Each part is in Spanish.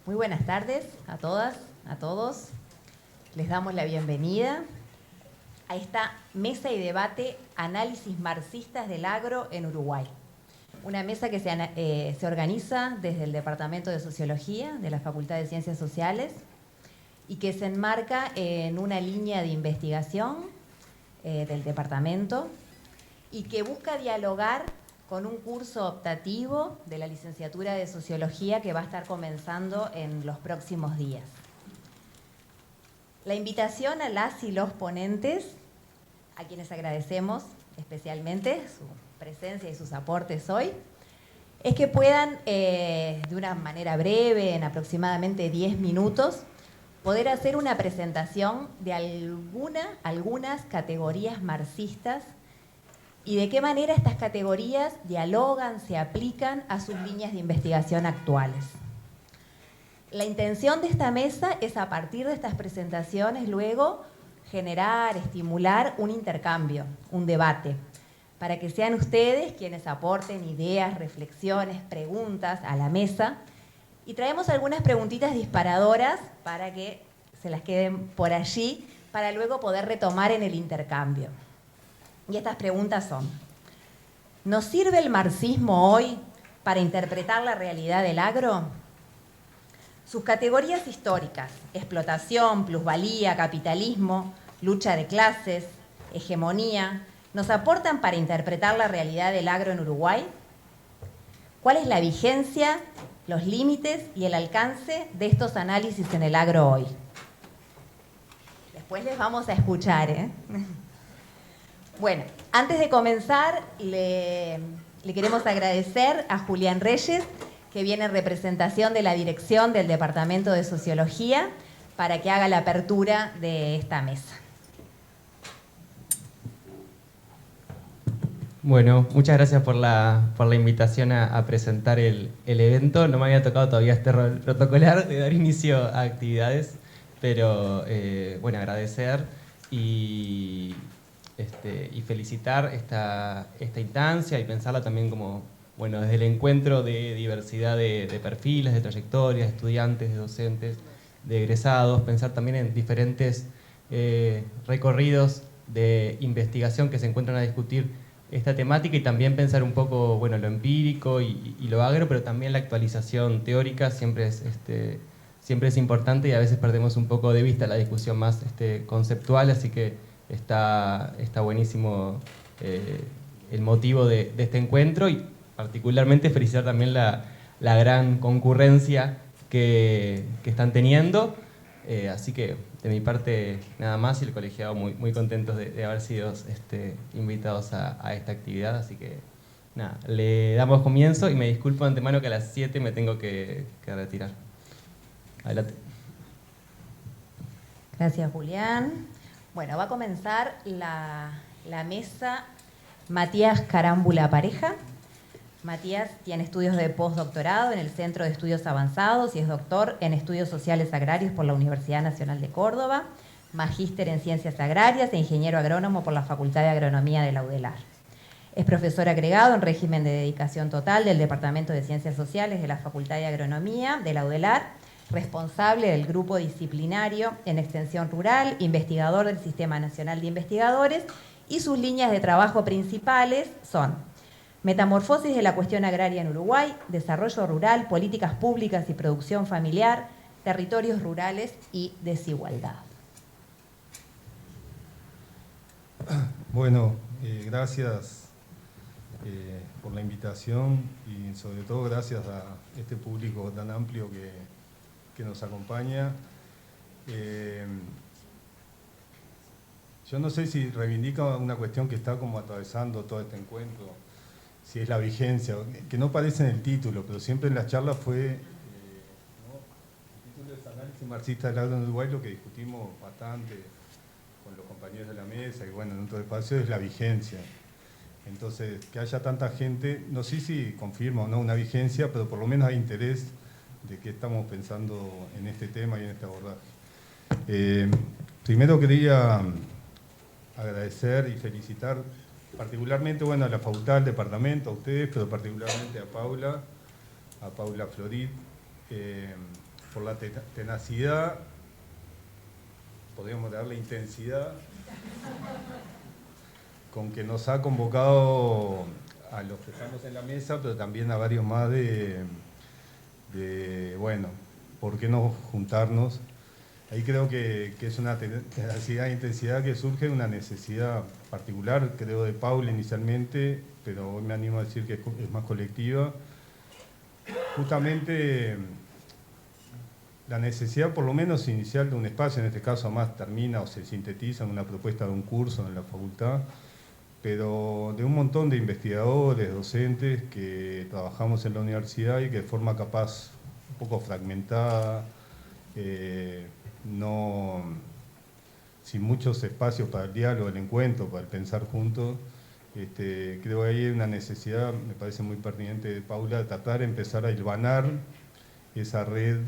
Muy buenas tardes a todas, a todos. Les damos la bienvenida a esta mesa y debate Análisis marxistas del agro en Uruguay. Una mesa que se organiza desde el Departamento de Sociología de la Facultad de Ciencias Sociales y que se enmarca en una línea de investigación del departamento y que busca dialogar con un curso optativo de la licenciatura de Sociología que va a estar comenzando en los próximos días. La invitación a las y los ponentes, a quienes agradecemos especialmente su presencia y sus aportes hoy, es que puedan, de una manera breve, en aproximadamente 10 minutos, poder hacer una presentación de algunas categorías marxistas y de qué manera estas categorías dialogan, se aplican a sus líneas de investigación actuales. La intención de esta mesa es, a partir de estas presentaciones, luego generar, estimular un intercambio, un debate, para que sean ustedes quienes aporten ideas, reflexiones, preguntas a la mesa. Y traemos algunas preguntitas disparadoras para que se las queden por allí, para luego poder retomar en el intercambio. Y estas preguntas son: ¿nos sirve el marxismo hoy para interpretar la realidad del agro? Sus categorías históricas, explotación, plusvalía, capitalismo, lucha de clases, hegemonía, ¿nos aportan para interpretar la realidad del agro en Uruguay? ¿Cuál es la vigencia, los límites y el alcance de estos análisis en el agro hoy? Después les vamos a escuchar, ¿eh? Bueno, antes de comenzar, le queremos agradecer a Julián Reyes, que viene en representación de la dirección del Departamento de Sociología, para que haga la apertura de esta mesa. Bueno, muchas gracias por la invitación a presentar el evento. No me había tocado todavía este rol protocolar de dar inicio a actividades, pero bueno, agradecer y felicitar esta instancia y pensarla también como, bueno, desde el encuentro de diversidad de perfiles, de trayectorias, de estudiantes, de docentes, de egresados, pensar también en diferentes recorridos de investigación que se encuentran a discutir esta temática y también pensar un poco, bueno, lo empírico y lo agro, pero también la actualización teórica siempre es importante y a veces perdemos un poco de vista la discusión más conceptual, así que está buenísimo el motivo de este encuentro y particularmente felicitar también la gran concurrencia que están teniendo, así que de mi parte nada más, y el colegiado muy contentos de haber sido invitados a esta actividad, así que nada, le damos comienzo y me disculpo de antemano que a las 7 me tengo que retirar. Adelante. Gracias, Julián. Bueno, va a comenzar la mesa Matías Carámbula Pareja. Matías tiene estudios de postdoctorado en el Centro de Estudios Avanzados y es doctor en Estudios Sociales Agrarios por la Universidad Nacional de Córdoba, magíster en Ciencias Agrarias e ingeniero agrónomo por la Facultad de Agronomía de la UDELAR. Es profesor agregado en régimen de dedicación total del Departamento de Ciencias Sociales de la Facultad de Agronomía de la UDELAR, responsable del grupo disciplinario en extensión rural, investigador del Sistema Nacional de Investigadores, y sus líneas de trabajo principales son metamorfosis de la cuestión agraria en Uruguay, desarrollo rural, políticas públicas y producción familiar, territorios rurales y desigualdad. Bueno, gracias por la invitación y sobre todo gracias a este público tan amplio que nos acompaña. Yo no sé si reivindica una cuestión que está como atravesando todo este encuentro, si es la vigencia, que no aparece en el título, pero siempre en las charlas fue, el título es Análisis marxista del agro en Uruguay, lo que discutimos bastante con los compañeros de la mesa y bueno, en otro espacio es la vigencia. Entonces, que haya tanta gente, no sé si confirma o no una vigencia, pero por lo menos hay interés de qué estamos pensando en este tema y en este abordaje. Primero quería agradecer y felicitar particularmente, bueno, a la facultad, al departamento, a ustedes, pero particularmente a Paula Florit, por la tenacidad, podríamos darle intensidad, con que nos ha convocado a los que estamos en la mesa, pero también a varios más bueno, ¿por qué no juntarnos? Ahí creo que es una tenacidad e intensidad que surge de una necesidad particular, creo de Paula inicialmente, pero hoy me animo a decir que es más colectiva. Justamente la necesidad, por lo menos inicial, de un espacio, en este caso más termina o se sintetiza en una propuesta de un curso en la facultad, pero de un montón de investigadores, docentes que trabajamos en la universidad y que de forma capaz un poco fragmentada, sin muchos espacios para el diálogo, el encuentro, para el pensar juntos. Creo que ahí hay una necesidad, me parece muy pertinente de Paula, de tratar de empezar a hilvanar esa red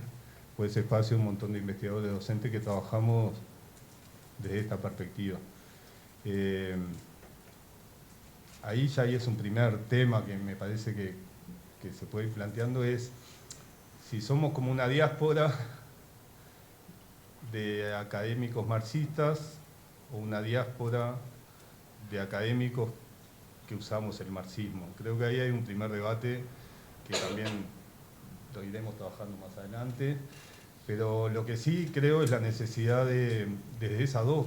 o ese espacio, un montón de investigadores docentes que trabajamos desde esta perspectiva. Ahí ya es un primer tema que me parece que se puede ir planteando, es si somos como una diáspora de académicos marxistas o una diáspora de académicos que usamos el marxismo. Creo que ahí hay un primer debate que también lo iremos trabajando más adelante, pero lo que sí creo es la necesidad de, desde esas dos,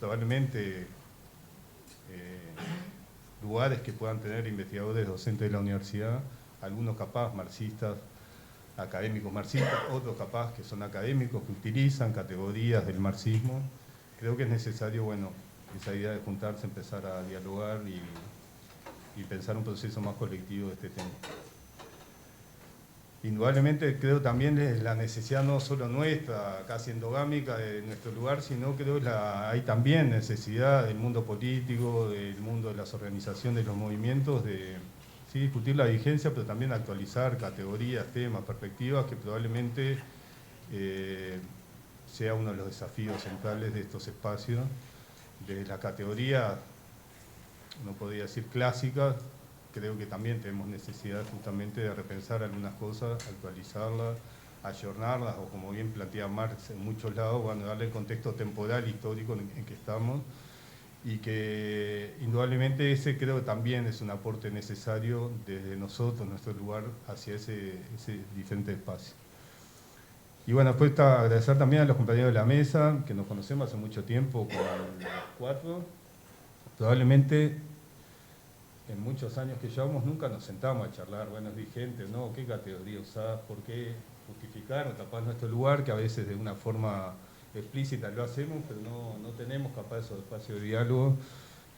probablemente, lugares que puedan tener investigadores docentes de la universidad, algunos capaz marxistas, académicos marxistas, otros capaz que son académicos que utilizan categorías del marxismo. Creo que es necesario, bueno, esa idea de juntarse, empezar a dialogar y pensar un proceso más colectivo de este tema. Indudablemente creo también es la necesidad no solo nuestra, casi endogámica de nuestro lugar, sino creo que hay también necesidad del mundo político, del mundo de las organizaciones, de los movimientos, de sí, discutir la vigencia, pero también actualizar categorías, temas, perspectivas, que probablemente sea uno de los desafíos centrales de estos espacios. Desde la categoría, no podría decir clásicas, creo que también tenemos necesidad justamente de repensar algunas cosas, actualizarlas, ayornarlas, o como bien plantea Marx en muchos lados, bueno, darle el contexto temporal, histórico en que estamos, y que indudablemente ese creo que también es un aporte necesario desde nosotros, nuestro lugar, hacia ese diferente espacio. Y bueno, después agradecer también a los compañeros de la mesa, que nos conocemos hace mucho tiempo, con los cuatro. Probablemente en muchos años que llevamos nunca nos sentamos a charlar, bueno, es vigente, ¿no? ¿Qué categoría usás? ¿Por qué justificar o tapar nuestro lugar? Que a veces de una forma explícita lo hacemos, pero no tenemos capaz esos espacios de diálogo.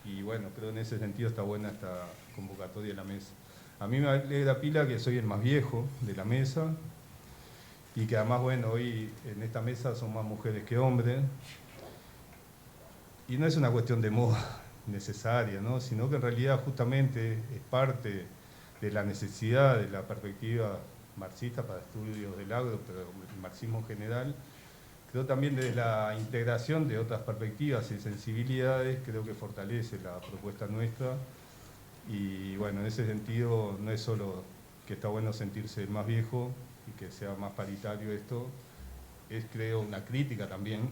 Y bueno, creo en ese sentido está buena esta convocatoria de la mesa. A mí me alegra pila que soy el más viejo de la mesa y que además, bueno, hoy en esta mesa son más mujeres que hombres. Y no es una cuestión de moda necesaria, ¿no? Sino que en realidad justamente es parte de la necesidad de la perspectiva marxista para estudios del agro, pero el marxismo en general. Creo también desde la integración de otras perspectivas y sensibilidades, creo que fortalece la propuesta nuestra. Y bueno, en ese sentido no es solo que está bueno sentirse el más viejo y que sea más paritario esto, es creo una crítica también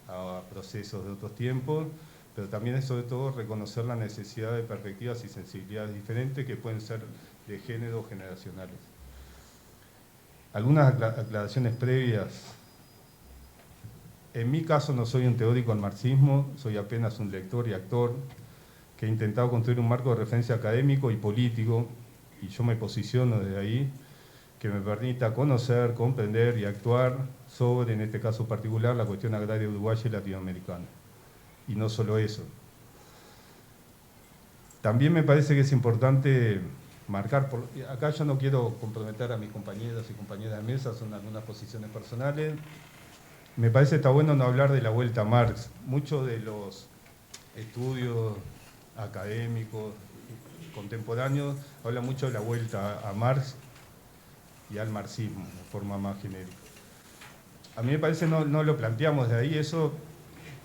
a procesos de otros tiempos, pero también es sobre todo reconocer la necesidad de perspectivas y sensibilidades diferentes que pueden ser de género o generacionales. Algunas aclaraciones previas. En mi caso no soy un teórico del marxismo, soy apenas un lector y actor que he intentado construir un marco de referencia académico y político, y yo me posiciono desde ahí, que me permita conocer, comprender y actuar sobre, en este caso particular, la cuestión agraria uruguaya y latinoamericana. Y no solo eso. También me parece que es importante marcar, acá yo no quiero comprometer a mis compañeros y compañeras de mesa, son algunas posiciones personales. Me parece que está bueno no hablar de la vuelta a Marx. Muchos de los estudios académicos contemporáneos hablan mucho de la vuelta a Marx y al marxismo, de forma más genérica. A mí me parece que no lo planteamos de ahí, eso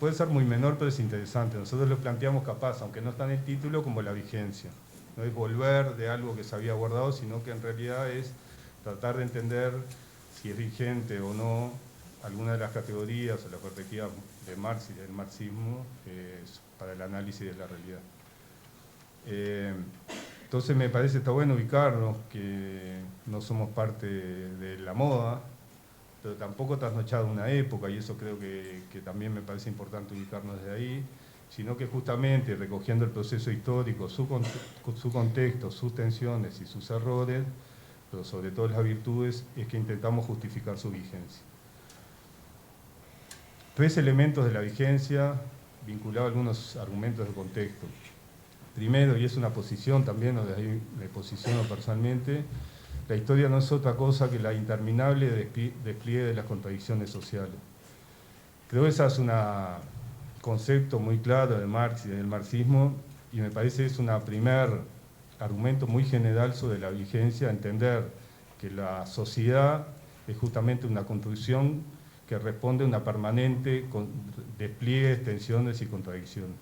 puede ser muy menor, pero es interesante. Nosotros lo planteamos capaz, aunque no está en el título, como la vigencia. No es volver de algo que se había guardado, sino que en realidad es tratar de entender si es vigente o no alguna de las categorías o la perspectiva de Marx y del marxismo para el análisis de la realidad. Entonces me parece que está bueno ubicarnos, que no somos parte de la moda, pero tampoco trasnochado una época, y eso creo que también me parece importante ubicarnos desde ahí, sino que justamente recogiendo el proceso histórico, su contexto, sus tensiones y sus errores, pero sobre todo las virtudes, es que intentamos justificar su vigencia. 3 elementos de la vigencia, vinculados a algunos argumentos de contexto. Primero, y es una posición también, o de ahí me posiciono personalmente, la historia no es otra cosa que la interminable despliegue de las contradicciones sociales. Creo que ese es un concepto muy claro de Marx y del marxismo, y me parece que es un primer argumento muy general sobre la vigencia, entender que la sociedad es justamente una construcción que responde a una permanente despliegue, tensiones y contradicciones.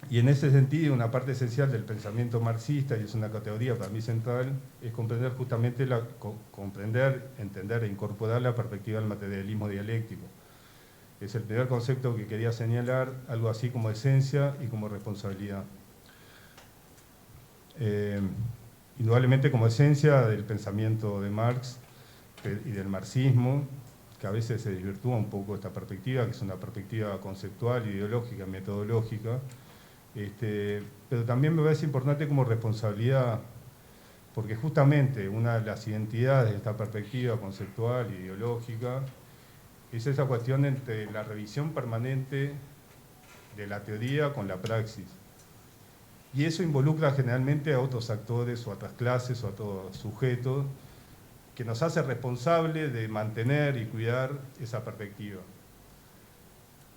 Y en ese sentido, una parte esencial del pensamiento marxista, y es una categoría para mí central, es comprender justamente, entender e incorporar la perspectiva del materialismo dialéctico. Es el primer concepto que quería señalar, algo así como esencia y como responsabilidad. Indudablemente como esencia del pensamiento de Marx y del marxismo, que a veces se desvirtúa un poco esta perspectiva, que es una perspectiva conceptual, ideológica, metodológica, pero también me parece importante como responsabilidad, porque justamente una de las identidades de esta perspectiva conceptual e ideológica es esa cuestión entre la revisión permanente de la teoría con la praxis. Y eso involucra generalmente a otros actores o a otras clases o a otros sujetos, que nos hace responsables de mantener y cuidar esa perspectiva.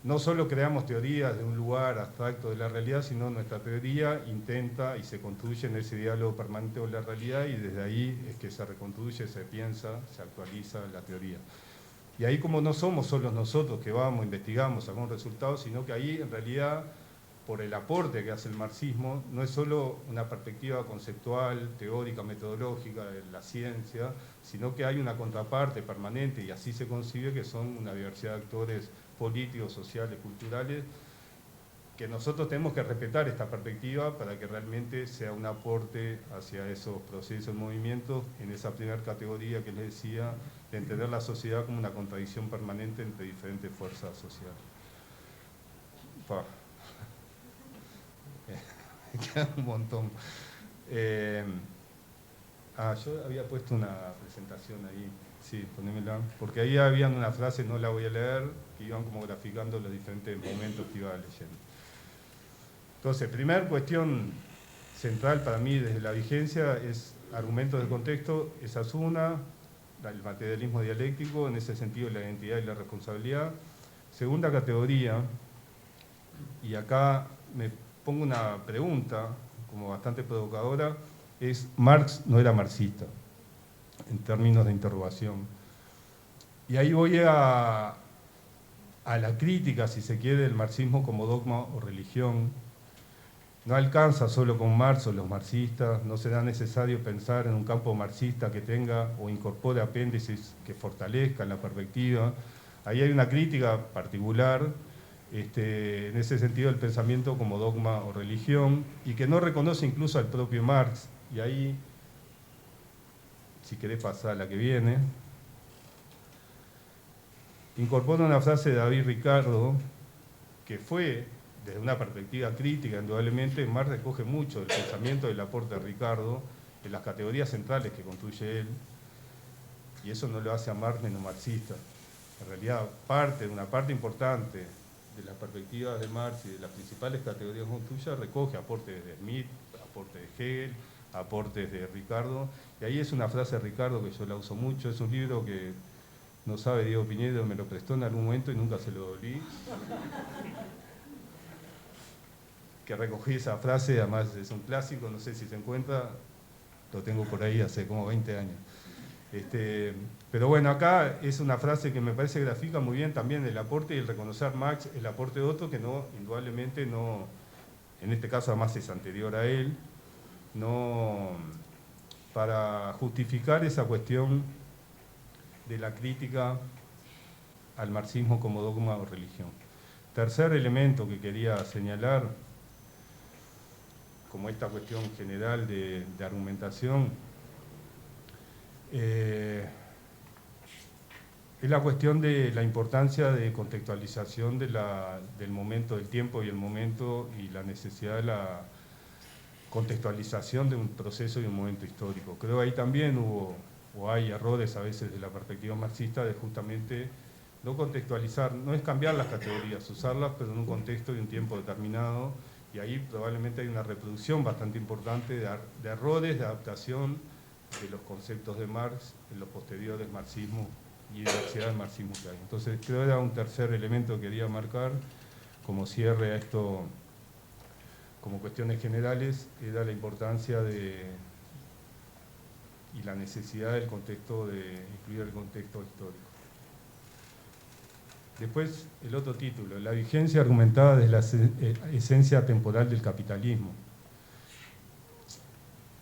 No solo creamos teorías de un lugar abstracto de la realidad, sino nuestra teoría intenta y se construye en ese diálogo permanente con la realidad, y desde ahí es que se reconstruye, se piensa, se actualiza la teoría. Y ahí, como no somos solos nosotros que vamos, investigamos, sacamos resultados, sino que ahí en realidad, por el aporte que hace el marxismo, no es solo una perspectiva conceptual, teórica, metodológica de la ciencia, sino que hay una contraparte permanente, y así se concibe, que son una diversidad de actores políticos, sociales, culturales, que nosotros tenemos que respetar esta perspectiva para que realmente sea un aporte hacia esos procesos, movimientos, en esa primera categoría que les decía, de entender la sociedad como una contradicción permanente entre diferentes fuerzas sociales. Queda un montón. Yo había puesto una presentación ahí, sí, ponémela, porque ahí había una frase, no la voy a leer, que iban como graficando los diferentes momentos que iba leyendo. Entonces, primera cuestión central para mí desde la vigencia es argumentos de contexto, esa es una, el materialismo dialéctico, en ese sentido la identidad y la responsabilidad. Segunda categoría, y acá me pongo una pregunta como bastante provocadora, es: Marx no era marxista, en términos de interrogación. Y ahí voy a la crítica, si se quiere, del marxismo como dogma o religión. No alcanza solo con Marx o los marxistas, no será necesario pensar en un campo marxista que tenga o incorpore apéndices que fortalezcan la perspectiva. Ahí hay una crítica particular, en ese sentido, el pensamiento como dogma o religión, y que no reconoce incluso al propio Marx. Y ahí, si querés pasar a la que viene, incorpora una frase de David Ricardo, que fue, desde una perspectiva crítica, indudablemente, Marx recoge mucho del pensamiento del aporte de Ricardo en las categorías centrales que construye él, y eso no lo hace a Marx menos marxista. En realidad, una parte importante de las perspectivas de Marx y de las principales categorías que construye recoge aportes de Smith, aportes de Hegel, aportes de Ricardo, y ahí es una frase de Ricardo que yo la uso mucho, es un libro que no sabe Diego Piñedo, me lo prestó en algún momento y nunca se lo dolí, que recogí esa frase, además es un clásico, no sé si se encuentra, lo tengo por ahí hace como 20 años. Pero bueno, acá es una frase que me parece grafica muy bien también el aporte y el reconocer Marx, el aporte de otro que no, indudablemente no, en este caso además es anterior a él, no para justificar esa cuestión de la crítica al marxismo como dogma o religión. Tercer elemento que quería señalar, como esta cuestión general de argumentación, es la cuestión de la importancia de contextualización del momento, del tiempo y el momento, y la necesidad de la contextualización de un proceso y un momento histórico. Creo que ahí también hubo, o hay errores a veces de la perspectiva marxista de justamente no contextualizar, no es cambiar las categorías, usarlas, pero en un contexto y un tiempo determinado, y ahí probablemente hay una reproducción bastante importante de errores de adaptación de los conceptos de Marx en los posteriores marxismos y diversidad de marxismo que hay. Entonces creo que era un tercer elemento que quería marcar como cierre a esto, como cuestiones generales, era la importancia y la necesidad del contexto, de incluir el contexto histórico. Después, el otro título, la vigencia argumentada de la esencia temporal del capitalismo.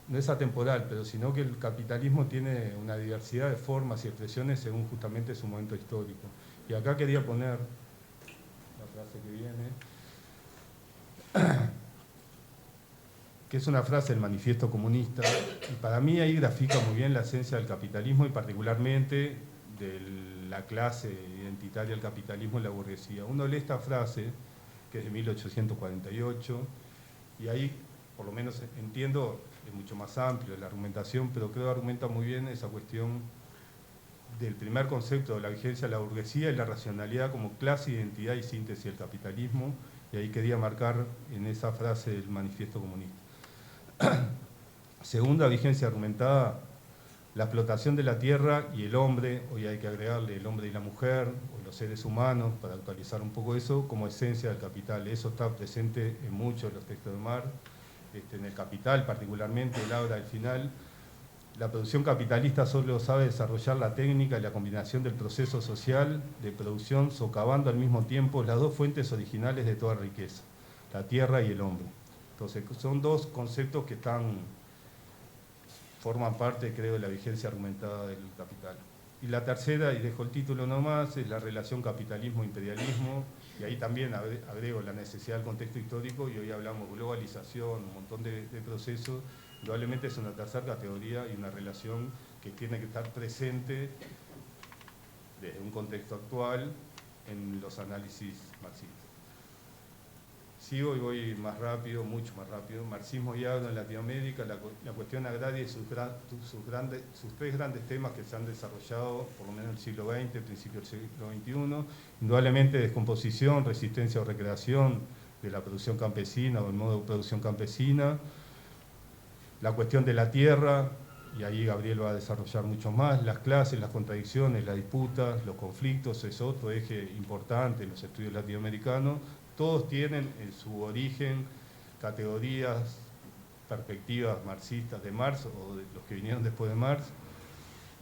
No es atemporal, pero sino que el capitalismo tiene una diversidad de formas y expresiones según justamente su momento histórico. Y acá quería poner la frase que viene, que es una frase del Manifiesto Comunista, y para mí ahí grafica muy bien la esencia del capitalismo y particularmente de la clase identitaria del capitalismo en la burguesía. Uno lee esta frase, que es de 1848, y ahí, por lo menos entiendo, es mucho más amplio la argumentación, pero creo que argumenta muy bien esa cuestión del primer concepto de la vigencia de la burguesía y la racionalidad como clase, identidad y síntesis del capitalismo, y ahí quería marcar en esa frase el Manifiesto Comunista. Segunda vigencia argumentada, la explotación de la tierra y el hombre, hoy hay que agregarle el hombre y la mujer, o los seres humanos, para actualizar un poco eso, como esencia del capital. Eso está presente en muchos de los textos de Marx, en el Capital particularmente, él habla al final. La producción capitalista solo sabe desarrollar la técnica y la combinación del proceso social de producción, socavando al mismo tiempo las dos fuentes originales de toda riqueza, la tierra y el hombre. Entonces, son dos conceptos que forman parte, creo, de la vigencia argumentada del Capital. Y la tercera, y dejo el título nomás, es la relación capitalismo-imperialismo, y ahí también agrego la necesidad del contexto histórico, y hoy hablamos de globalización, un montón de procesos. Probablemente es una tercera categoría y una relación que tiene que estar presente desde un contexto actual en los análisis marxistas. Sigo y voy más rápido, mucho más rápido. Marxismo y agro en Latinoamérica, la cuestión agraria y sus tres grandes temas que se han desarrollado, por lo menos en el siglo XX, principio del siglo XXI, indudablemente descomposición, resistencia o recreación de la producción campesina o el modo de producción campesina, la cuestión de la tierra, y ahí Gabriel va a desarrollar mucho más, las clases, las contradicciones, las disputas, los conflictos, es otro eje importante en los estudios latinoamericanos. Todos tienen en su origen categorías, perspectivas marxistas de Marx o de los que vinieron después de Marx.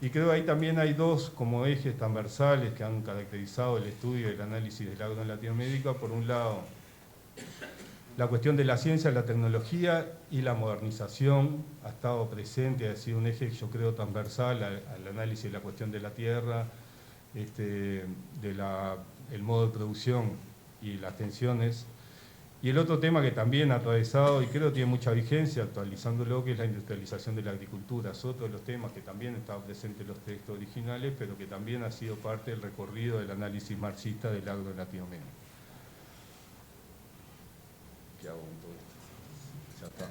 Y creo que ahí también hay dos como ejes transversales que han caracterizado el estudio y el análisis del agro en Latinoamérica. Por un lado, la cuestión de la ciencia, la tecnología y la modernización ha estado presente, ha sido un eje, yo creo, transversal al análisis de la cuestión de la tierra, el modo de producción y las tensiones. Y el otro tema que también ha atravesado, y creo que tiene mucha vigencia, actualizándolo, que es la industrialización de la agricultura. Es otro de los temas que también estaba presente en los textos originales, pero que también ha sido parte del recorrido del análisis marxista del agro en Latinoamérica. ¿Qué hago con todo esto? Ya está.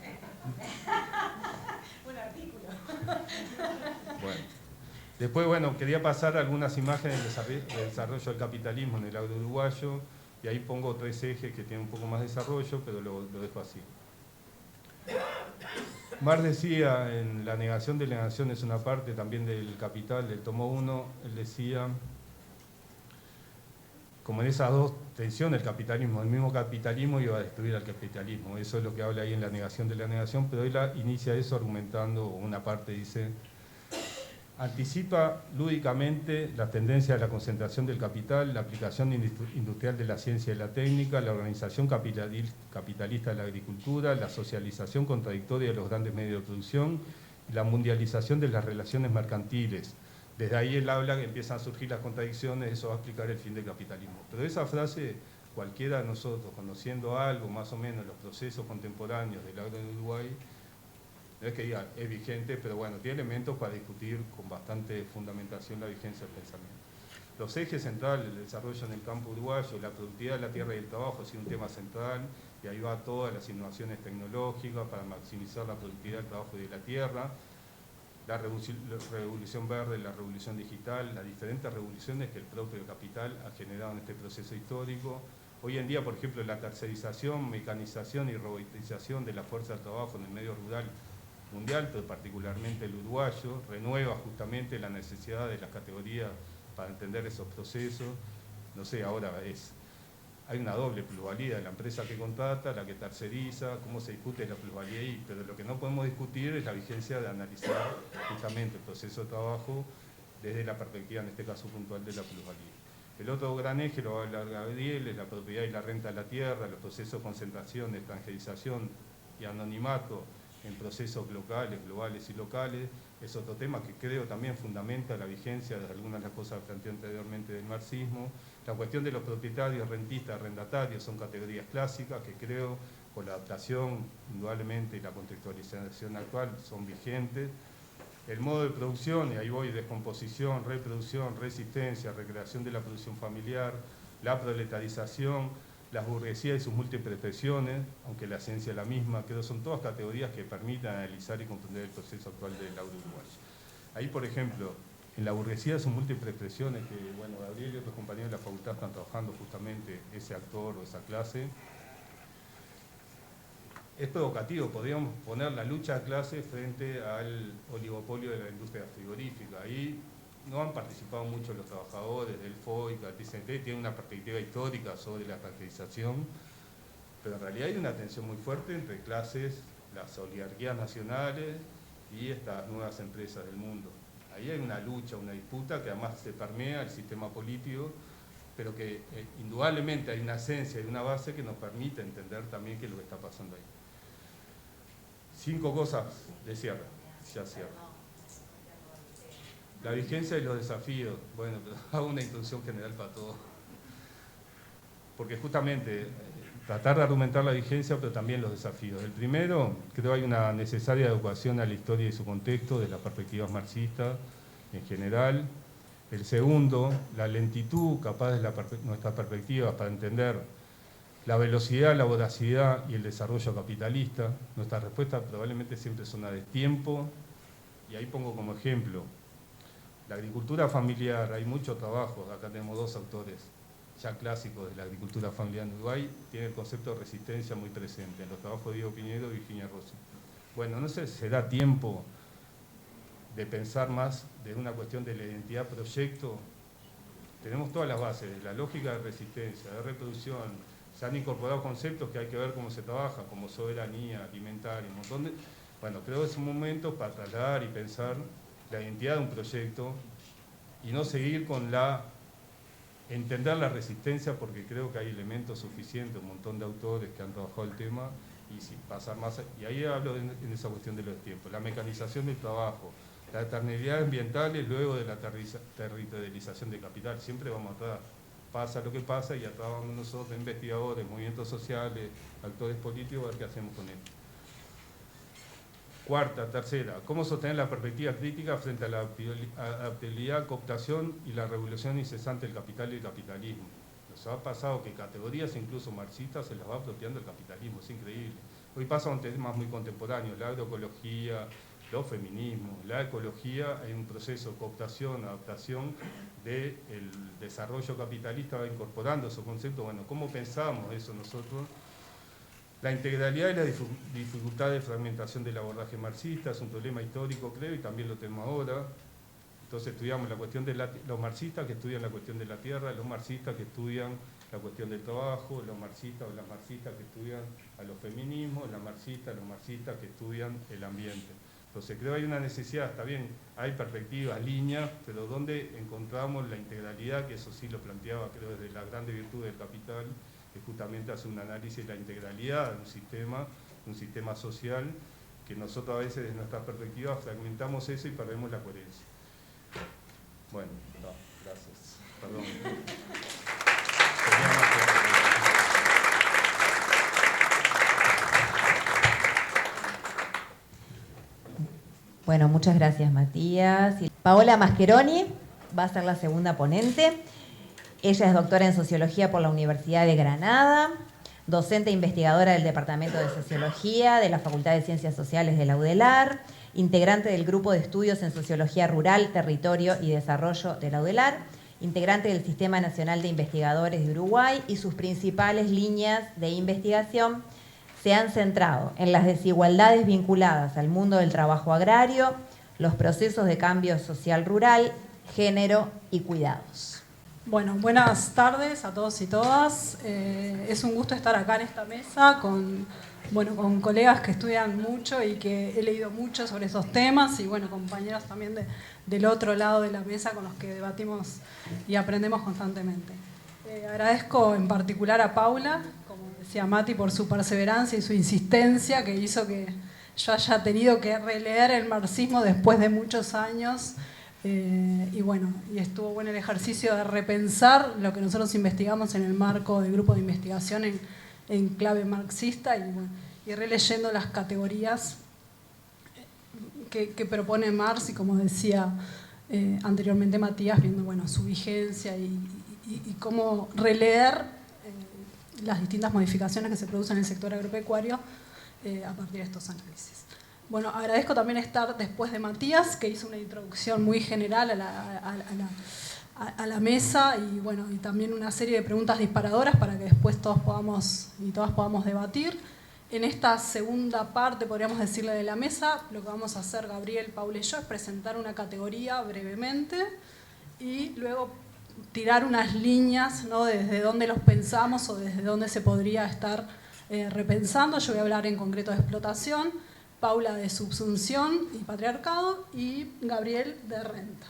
Un artículo. Bueno. Después, quería pasar algunas imágenes del desarrollo del capitalismo en el agro uruguayo, y ahí pongo tres ejes que tienen un poco más de desarrollo, pero lo dejo así. Marx decía, en La negación de la negación es una parte también del Capital, del tomo 1, él decía, como en esas dos tensiones, el mismo capitalismo iba a destruir al capitalismo. Eso es lo que habla ahí en La negación de la negación, pero él inicia eso argumentando, una parte dice, anticipa lúdicamente la tendencia de la concentración del capital, la aplicación industrial de la ciencia y la técnica, la organización capitalista de la agricultura, la socialización contradictoria de los grandes medios de producción la mundialización de las relaciones mercantiles. Desde ahí él habla que empiezan a surgir las contradicciones, eso va a explicar el fin del capitalismo. Pero esa frase, cualquiera de nosotros, conociendo algo, más o menos, los procesos contemporáneos del agro en Uruguay, no es que diga, es vigente, pero bueno, tiene elementos para discutir con bastante fundamentación la vigencia del pensamiento. Los ejes centrales del desarrollo en el campo uruguayo, la productividad de la tierra y el trabajo ha sido un tema central, y ahí va todas las innovaciones tecnológicas para maximizar la productividad del trabajo y de la tierra, la revolución verde, la revolución digital, las diferentes revoluciones que el propio capital ha generado en este proceso histórico. Hoy en día, por ejemplo, la tercerización, mecanización y robotización de la fuerza de trabajo en el medio rural mundial, pero particularmente el uruguayo, renueva justamente la necesidad de las categorías para entender esos procesos. No sé, ahora hay una doble plusvalía de la empresa que contrata, la que terceriza, cómo se discute la plusvalía ahí, pero lo que no podemos discutir es la vigencia de analizar justamente el proceso de trabajo desde la perspectiva, en este caso puntual, de la plusvalía. El otro gran eje, lo va a hablar Gabriel, es la propiedad y la renta de la tierra, los procesos de concentración, de extranjerización y anonimato en procesos locales, globales y locales. Es otro tema que creo también fundamenta la vigencia de algunas de las cosas que planteé anteriormente del marxismo. La cuestión de los propietarios, rentistas, arrendatarios son categorías clásicas que creo, con la adaptación indudablemente y la contextualización actual, son vigentes. El modo de producción, y ahí voy, descomposición, reproducción, resistencia, recreación de la producción familiar, la proletarización, las burguesías y sus múltiples expresiones, aunque la ciencia es la misma, creo son todas categorías que permitan analizar y comprender el proceso actual del agro uruguayo. Ahí, por ejemplo, en la burguesía de sus múltiples expresiones, que bueno, Gabriel y otros compañeros de la facultad están trabajando justamente ese actor o esa clase, es provocativo, podríamos poner la lucha de clases frente al oligopolio de la industria frigorífica. Ahí no han participado mucho los trabajadores del FOIC, del TCNT, tienen una perspectiva histórica sobre la caracterización, pero en realidad hay una tensión muy fuerte entre clases, las oligarquías nacionales y estas nuevas empresas del mundo. Ahí hay una lucha, una disputa que además se permea el sistema político, pero que indudablemente hay una esencia y una base que nos permite entender también qué es lo que está pasando ahí. 5 cosas de cierre, ya cierro. La vigencia y los desafíos. Bueno, pero hago una introducción general para todo. Porque justamente tratar de argumentar la vigencia, pero también los desafíos. El primero, creo que hay una necesaria adecuación a la historia y su contexto, de las perspectivas marxistas en general. El segundo, la lentitud capaz de nuestras perspectivas para entender la velocidad, la voracidad y el desarrollo capitalista. Nuestras respuestas probablemente siempre son a destiempo, y ahí pongo como ejemplo la agricultura familiar. Hay mucho trabajo, acá tenemos 2 autores ya clásicos de la agricultura familiar en Uruguay, tiene el concepto de resistencia muy presente en los trabajos de Diego Piñero y Virginia Rossi. Bueno, no sé si será tiempo de pensar más de una cuestión de la identidad proyecto. Tenemos todas las bases, de la lógica de resistencia, de reproducción. Se han incorporado conceptos que hay que ver cómo se trabaja, como soberanía alimentaria, un montón de... Bueno, creo que es un momento para trasladar y pensar la identidad de un proyecto y no seguir con entender la resistencia, porque creo que hay elementos suficientes, un montón de autores que han trabajado el tema, y sin pasar más... Y ahí hablo en esa cuestión de los tiempos, la mecanización del trabajo, la eternidad ambiental luego de la territorialización del capital. Siempre vamos atrás. Pasa lo que pasa y atrás vamos nosotros, investigadores, movimientos sociales, actores políticos, a ver qué hacemos con esto. Tercera, cómo sostener la perspectiva crítica frente a la adaptabilidad, cooptación y la revolución incesante del capital y el capitalismo. Nos ha pasado que categorías incluso marxistas se las va apropiando el capitalismo, es increíble. Hoy pasa un tema muy contemporáneo, la agroecología, los feminismos, la ecología, hay un proceso de cooptación, adaptación del desarrollo capitalista, va incorporando esos conceptos. Bueno, ¿cómo pensamos eso nosotros? La integralidad y la dificultad de fragmentación del abordaje marxista es un problema histórico, creo, y también lo tenemos ahora. Entonces estudiamos la cuestión de los marxistas que estudian la cuestión de la tierra, los marxistas que estudian la cuestión del trabajo, los marxistas o las marxistas que estudian a los feminismos, los marxistas que estudian el ambiente. Entonces creo que hay una necesidad, está bien, hay perspectivas, líneas, pero ¿dónde encontramos la integralidad? Que eso sí lo planteaba, creo, desde la grande virtud del capital, que justamente hace un análisis de la integralidad de un sistema social, que nosotros a veces desde nuestra perspectiva fragmentamos eso y perdemos la coherencia. Bueno, no, gracias. Perdón. Bueno, muchas gracias, Matías. Paola Mascheroni va a ser la segunda ponente. Ella es doctora en Sociología por la Universidad de Granada, docente e investigadora del Departamento de Sociología de la Facultad de Ciencias Sociales de la UDELAR, integrante del Grupo de Estudios en Sociología Rural, Territorio y Desarrollo de la UDELAR, integrante del Sistema Nacional de Investigadores de Uruguay, y sus principales líneas de investigación se han centrado en las desigualdades vinculadas al mundo del trabajo agrario, los procesos de cambio social rural, género y cuidados. Bueno, buenas tardes a todos y todas. Es un gusto estar acá en esta mesa con colegas que estudian mucho y que he leído mucho sobre esos temas, y bueno, compañeros también del otro lado de la mesa con los que debatimos y aprendemos constantemente. Agradezco en particular a Paula, como decía Mati, por su perseverancia y su insistencia que hizo que yo haya tenido que releer el marxismo después de muchos años. Y estuvo bueno el ejercicio de repensar lo que nosotros investigamos en el marco del grupo de investigación en clave marxista, y releyendo las categorías que propone Marx, y como decía anteriormente Matías, viendo su vigencia y cómo releer las distintas modificaciones que se producen en el sector agropecuario a partir de estos análisis. Bueno, agradezco también estar después de Matías, que hizo una introducción muy general a la mesa, y también una serie de preguntas disparadoras para que después todos podamos y todas podamos debatir. En esta segunda parte, podríamos decirle, de la mesa, lo que vamos a hacer Gabriel, Paula y yo es presentar una categoría brevemente y luego tirar unas líneas, ¿no?, desde dónde los pensamos o desde dónde se podría estar repensando. Yo voy a hablar en concreto de explotación, Paula de subsunción y patriarcado, y Gabriel de renta.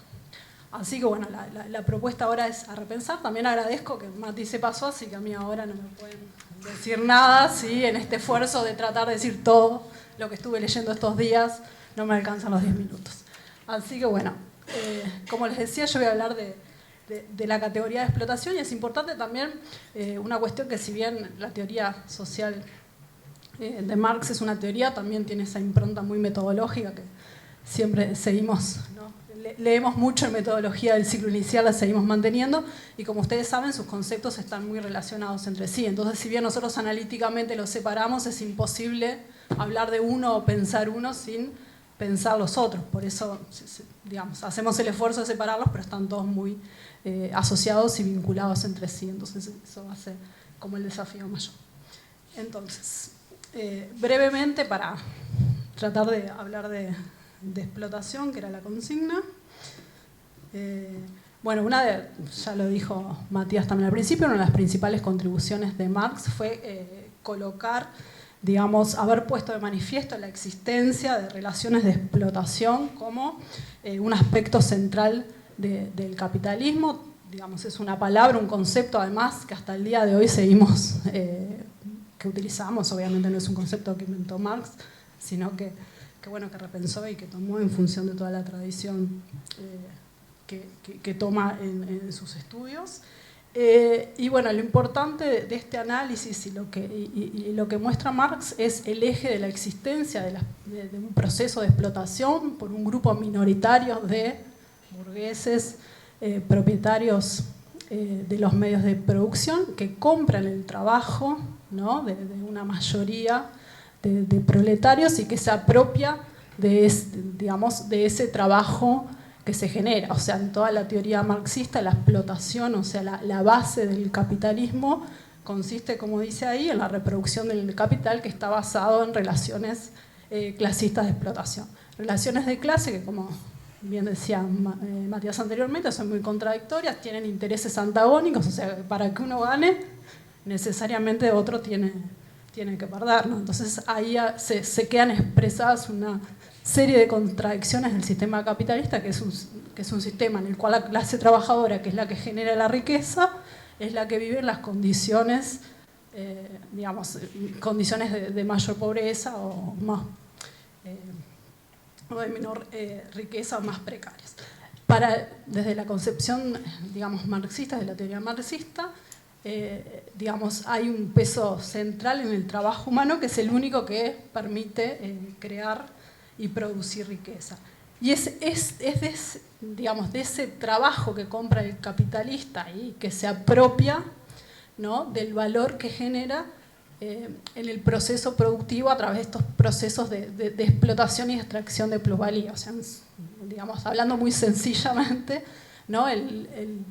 Así que bueno, la propuesta ahora es a repensar. También agradezco que Mati se pasó, así que a mí ahora no me pueden decir nada, ¿sí? En este esfuerzo de tratar de decir todo lo que estuve leyendo estos días, no me alcanzan los 10 minutos. Así que bueno, como les decía, yo voy a hablar de la categoría de explotación, y es importante también una cuestión que, si bien la teoría social de Marx es una teoría, también tiene esa impronta muy metodológica que siempre seguimos, ¿no? Leemos mucho en metodología del ciclo inicial, la seguimos manteniendo, y como ustedes saben, sus conceptos están muy relacionados entre sí. Entonces, si bien nosotros analíticamente los separamos, es imposible hablar de uno o pensar uno sin pensar los otros. Por eso, digamos, hacemos el esfuerzo de separarlos, pero están todos muy asociados y vinculados entre sí. Entonces, eso va a ser como el desafío mayor. Entonces, brevemente, para tratar de hablar de explotación, que era la consigna. Ya lo dijo Matías también al principio, una de las principales contribuciones de Marx fue colocar, digamos, haber puesto de manifiesto la existencia de relaciones de explotación como un aspecto central del capitalismo. Digamos, es una palabra, un concepto además que hasta el día de hoy seguimos, que utilizamos. Obviamente no es un concepto que inventó Marx, sino que repensó y que tomó en función de toda la tradición que toma en sus estudios. Lo importante de este análisis y lo que muestra Marx es el eje de la existencia de un proceso de explotación por un grupo minoritario de burgueses, propietarios de los medios de producción, que compran el trabajo, ¿no?, de una mayoría de proletarios, y que se apropia de ese trabajo que se genera. O sea, en toda la teoría marxista, la explotación, o sea, la base del capitalismo consiste, como dice ahí, en la reproducción del capital, que está basado en relaciones clasistas de explotación. Relaciones de clase que, como bien decía Matías anteriormente, son muy contradictorias, tienen intereses antagónicos. O sea, para que uno gane, necesariamente otro tiene que perder, ¿no? Entonces ahí se quedan expresadas una serie de contradicciones del sistema capitalista, que es un sistema en el cual la clase trabajadora, que es la que genera la riqueza, es la que vive en las condiciones, condiciones de mayor pobreza o más riqueza, más precarias. Desde la concepción, digamos, marxista, de la teoría marxista, digamos, hay un peso central en el trabajo humano que es el único que permite crear y producir riqueza. Y digamos, de ese trabajo que compra el capitalista y que se apropia, ¿no?, del valor que genera en el proceso productivo a través de estos procesos de explotación y extracción de plusvalía. O sea, digamos, hablando muy sencillamente, ¿no?, el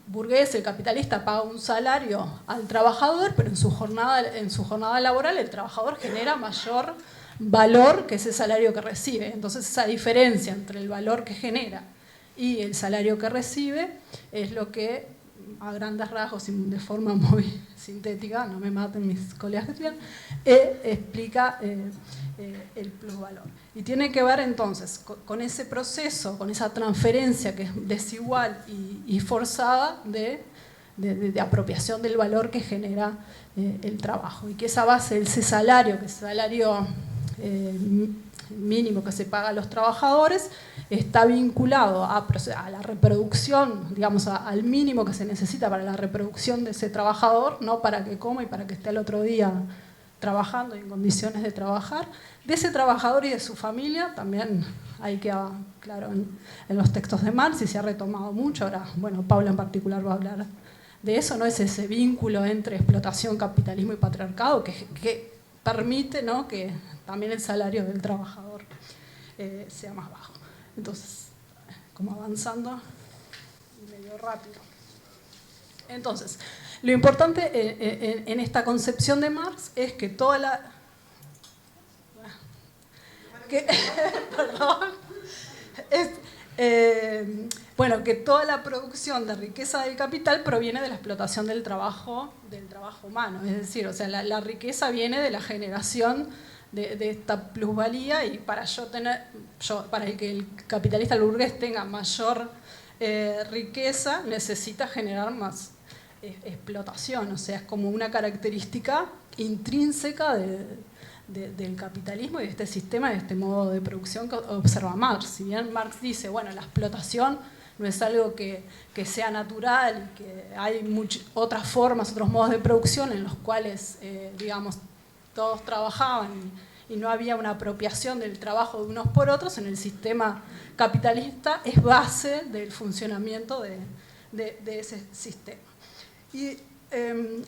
burgués, el capitalista, paga un salario al trabajador, pero en su jornada laboral el trabajador genera mayor valor que ese salario que recibe. Entonces, esa diferencia entre el valor que genera y el salario que recibe es lo que, a grandes rasgos y de forma muy sintética, no me maten mis colegas que estudian, explica el plusvalor. Y tiene que ver entonces con ese proceso, con esa transferencia que es desigual y forzada de apropiación del valor que genera el trabajo. Y que esa base, ese salario, que es el salario mínimo que se paga a los trabajadores, está vinculado a la reproducción, digamos, al mínimo que se necesita para la reproducción de ese trabajador, no para que coma y para que esté al otro día trabajando y en condiciones de trabajar, de ese trabajador y de su familia. También hay que, claro, en los textos de Marx, y se ha retomado mucho, ahora, bueno, Paula en particular va a hablar de eso, ¿no? Es ese vínculo entre explotación, capitalismo y patriarcado que permite, ¿no?, que también el salario del trabajador sea más bajo. Entonces, como avanzando medio rápido. Entonces, lo importante en esta concepción de Marx es que toda la... perdón. Bueno, que toda la producción de riqueza del capital proviene de la explotación del trabajo humano. Es decir, o sea, la riqueza viene de la generación de esta plusvalía, y para que el capitalista, el burgués, tenga mayor riqueza, necesita generar más explotación. O sea, es como una característica intrínseca del capitalismo y de este sistema, de este modo de producción que observa Marx. Si bien Marx dice, bueno, la explotación no es algo que sea natural, y que hay otras formas, otros modos de producción en los cuales, digamos, todos trabajaban y no había una apropiación del trabajo de unos por otros, en el sistema capitalista es base del funcionamiento de ese sistema. Y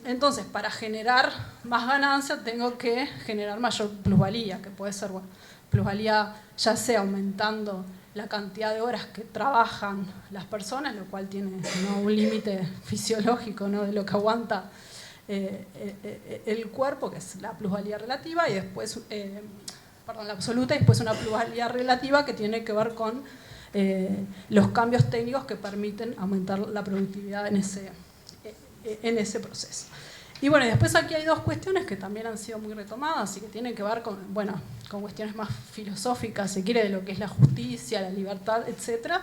entonces, para generar más ganancias tengo que generar mayor plusvalía, que puede ser, bueno, plusvalía ya sea aumentando la cantidad de horas que trabajan las personas, lo cual tiene, ¿no?, un límite fisiológico, ¿no?, de lo que aguanta el cuerpo, que es la plusvalía relativa, y después, la absoluta, y después una plusvalía relativa que tiene que ver con los cambios técnicos que permiten aumentar la productividad en ese proceso. Y bueno, y después aquí hay dos cuestiones que también han sido muy retomadas y que tienen que ver con, bueno, con cuestiones más filosóficas, si quiere, de lo que es la justicia, la libertad, etc.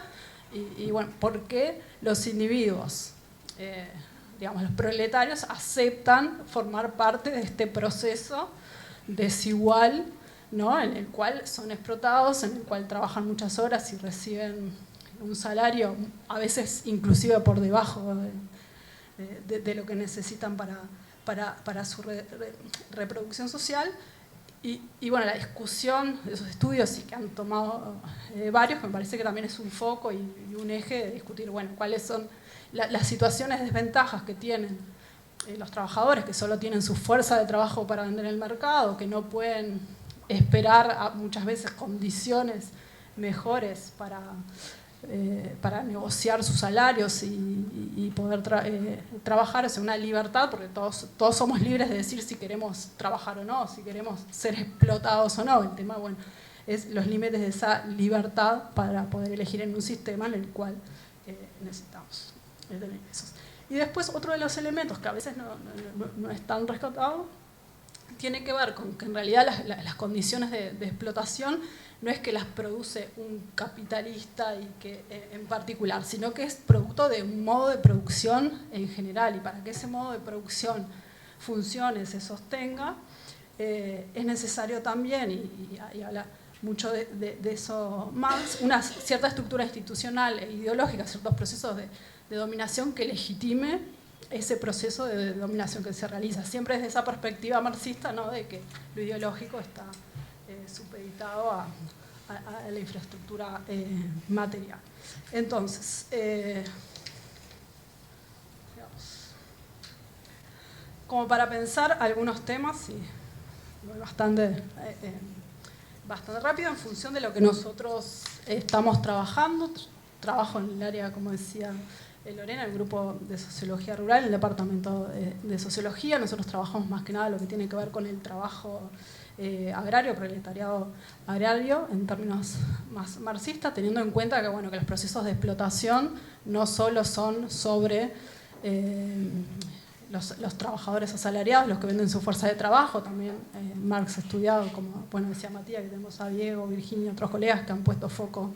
Y bueno, ¿por qué los individuos, digamos, los proletarios, aceptan formar parte de este proceso desigual, ¿no?, en el cual son explotados, en el cual trabajan muchas horas y reciben un salario a veces inclusive por debajo de lo que necesitan para su reproducción social? Y bueno, la discusión de esos estudios, y que han tomado varios, que me parece que también es un foco y un eje de discutir, bueno, cuáles son las situaciones de desventajas que tienen los trabajadores, que solo tienen su fuerza de trabajo para vender en el mercado, que no pueden esperar muchas veces condiciones mejores para negociar sus salarios y poder trabajar. Es una libertad, porque todos somos libres de decir si queremos trabajar o no, si queremos ser explotados o no. El tema, bueno, es los límites de esa libertad para poder elegir en un sistema en el cual necesitamos tener esos. Y después, otro de los elementos que a veces no es tan rescatado, tiene que ver con que en realidad las condiciones de explotación no es que las produce un capitalista y que, en particular, sino que es producto de un modo de producción en general. Y para que ese modo de producción funcione, se sostenga, es necesario también, y habla mucho de eso Marx, una cierta estructura institucional e ideológica, ciertos procesos de dominación que legitime ese proceso de dominación que se realiza. Siempre desde esa perspectiva marxista, ¿no?, de que lo ideológico está supeditado a la infraestructura material. Entonces, como para pensar algunos temas, y voy bastante rápido en función de lo que nosotros estamos trabajando. Trabajo en el área, como decía Lorena, el grupo de Sociología Rural, el departamento de Sociología. Nosotros trabajamos más que nada lo que tiene que ver con el trabajo agrario, proletariado agrario, en términos más marxistas, teniendo en cuenta que, bueno, que los procesos de explotación no solo son sobre los trabajadores asalariados, los que venden su fuerza de trabajo. También Marx ha estudiado, como bueno, decía Matías, que tenemos a Diego, Virginia y otros colegas que han puesto foco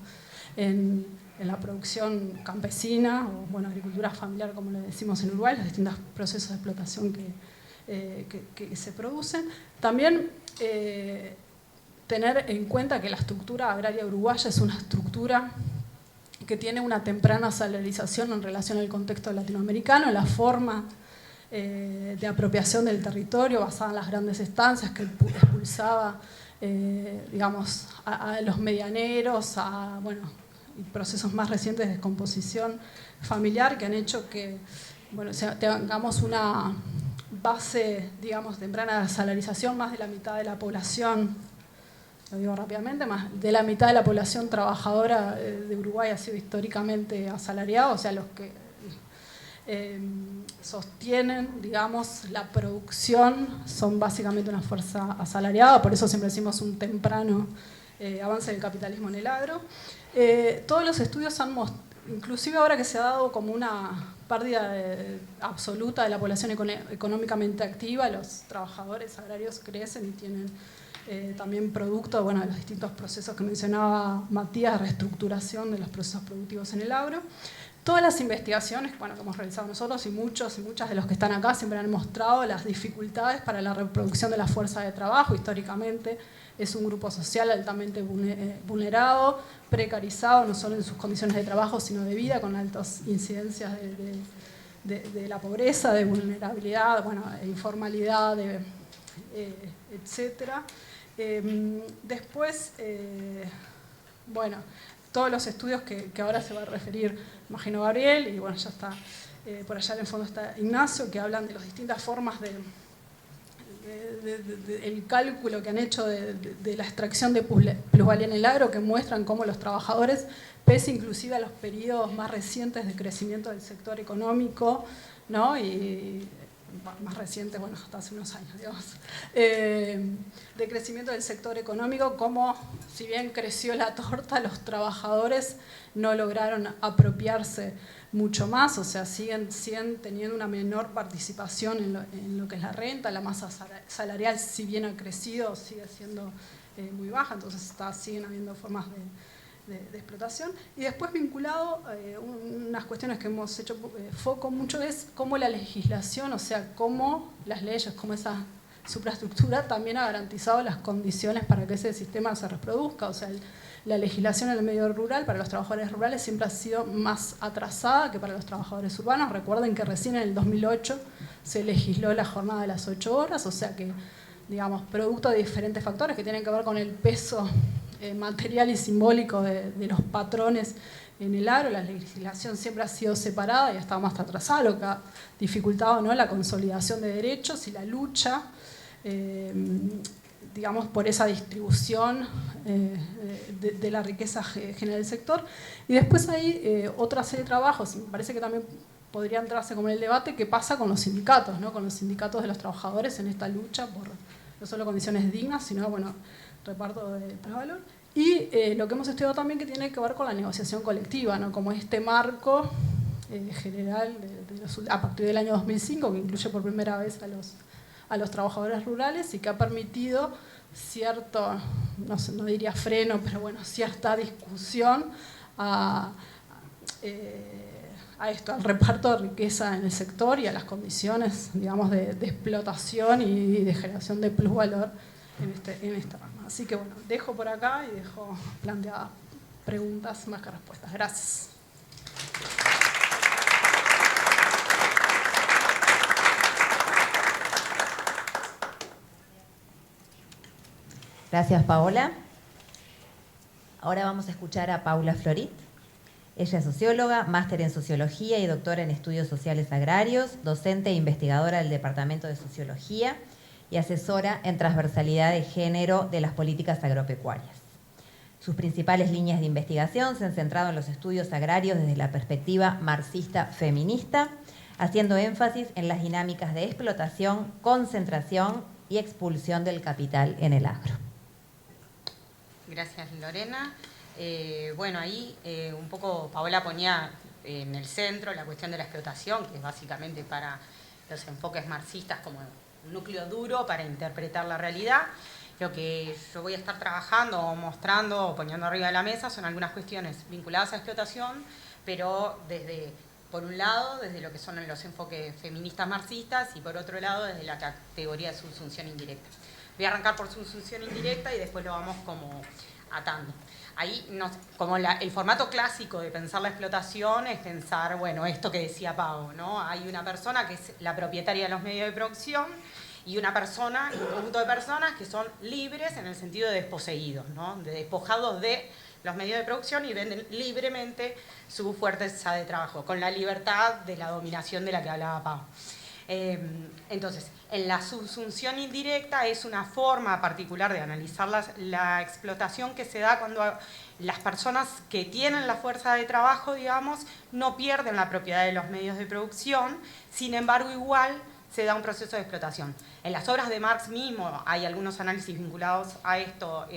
en la producción campesina, o bueno, agricultura familiar, como le decimos en Uruguay, los distintos procesos de explotación que se producen. También tener en cuenta que la estructura agraria uruguaya es una estructura que tiene una temprana salarización en relación al contexto latinoamericano, la forma de apropiación del territorio basada en las grandes estancias que expulsaba, digamos, a los medianeros, a, bueno, y procesos más recientes de descomposición familiar que han hecho que, bueno, tengamos una base, digamos, temprana de salarización. Más de la mitad de la población, lo digo rápidamente, más de la mitad de la población trabajadora de Uruguay ha sido históricamente asalariada, o sea, los que sostienen, digamos, la producción son básicamente una fuerza asalariada. Por eso siempre decimos un temprano avance del capitalismo en el agro. Todos los estudios han mostrado, inclusive ahora que se ha dado como una pérdida absoluta de la población económicamente activa, los trabajadores agrarios crecen y tienen también producto, bueno, de los distintos procesos que mencionaba Matías, reestructuración de los procesos productivos en el agro. Todas las investigaciones, bueno, que hemos realizado nosotros, y muchas de los que están acá siempre han mostrado las dificultades para la reproducción de la fuerza de trabajo. Históricamente es un grupo social altamente vulnerado, precarizado, no solo en sus condiciones de trabajo, sino de vida, con altas incidencias de la pobreza, de vulnerabilidad, bueno, informalidad, etcétera. Después, bueno, todos los estudios que ahora se va a referir, imagino, Gabriel, y bueno, ya está, por allá en el fondo está Ignacio, que hablan de las distintas formas el cálculo que han hecho de la extracción de plusvalía en el agro, que muestran cómo los trabajadores, pese inclusive a los periodos más recientes de crecimiento del sector económico, ¿no?, y más reciente, bueno, hasta hace unos años, digamos, de crecimiento del sector económico, como si bien creció la torta, los trabajadores no lograron apropiarse mucho más, o sea, siguen teniendo una menor participación en lo que es la renta. La masa salarial, si bien ha crecido, sigue siendo muy baja, entonces siguen habiendo formas de explotación. Y después, vinculado, unas cuestiones que hemos hecho foco mucho es cómo la legislación, o sea, cómo las leyes, cómo esa supraestructura también ha garantizado las condiciones para que ese sistema se reproduzca. O sea, la legislación en el medio rural para los trabajadores rurales siempre ha sido más atrasada que para los trabajadores urbanos. Recuerden que recién en el 2008 se legisló la jornada de las 8 horas, o sea que, digamos, producto de diferentes factores que tienen que ver con el peso material y simbólico de los patrones en el agro. La legislación siempre ha sido separada y ha estado más atrasada, lo que ha dificultado, ¿no?, la consolidación de derechos y la lucha, digamos, por esa distribución de la riqueza general del sector. Y después hay otra serie de trabajos, me parece que también podría entrarse como en el debate, qué pasa con los sindicatos, ¿no?, con los sindicatos de los trabajadores en esta lucha por no solo condiciones dignas, sino, bueno, reparto de valor. Y lo que hemos estudiado también, que tiene que ver con la negociación colectiva, ¿no?, como este marco general a partir del año 2005, que incluye por primera vez a los trabajadores rurales y que ha permitido cierto, no diría freno, pero bueno, cierta discusión a esto, al reparto de riqueza en el sector y a las condiciones, digamos, de explotación y de generación de plusvalor en esta rama. Así que bueno, dejo por acá y dejo planteadas preguntas más que respuestas. Gracias. Gracias, Paola. Ahora vamos a escuchar a Paula Florit. Ella es socióloga, máster en sociología y doctora en estudios sociales agrarios, docente e investigadora del Departamento de Sociología y asesora en transversalidad de género de las políticas agropecuarias. Sus principales líneas de investigación se han centrado en los estudios agrarios desde la perspectiva marxista-feminista, haciendo énfasis en las dinámicas de explotación, concentración y expulsión del capital en el agro. Gracias, Lorena. Bueno, ahí un poco Paola ponía en el centro la cuestión de la explotación, que es básicamente para los enfoques marxistas como un núcleo duro para interpretar la realidad. Lo que yo voy a estar trabajando o mostrando o poniendo arriba de la mesa son algunas cuestiones vinculadas a la explotación, pero por un lado, desde lo que son los enfoques feministas marxistas y por otro lado, desde la categoría de subsunción indirecta. Voy a arrancar por subsunción indirecta y después lo vamos como atando. Ahí, como el formato clásico de pensar la explotación es pensar, bueno, esto que decía Pau, ¿no? Hay una persona que es la propietaria de los medios de producción y una persona, un conjunto de personas que son libres en el sentido de desposeídos, ¿no? De despojados de los medios de producción y venden libremente su fuerza de trabajo, con la libertad de la dominación de la que hablaba Pau. Entonces, en la subsunción indirecta es una forma particular de analizar la explotación que se da cuando las personas que tienen la fuerza de trabajo, digamos, no pierden la propiedad de los medios de producción, sin embargo, igual se da un proceso de explotación. En las obras de Marx mismo hay algunos análisis vinculados a esto,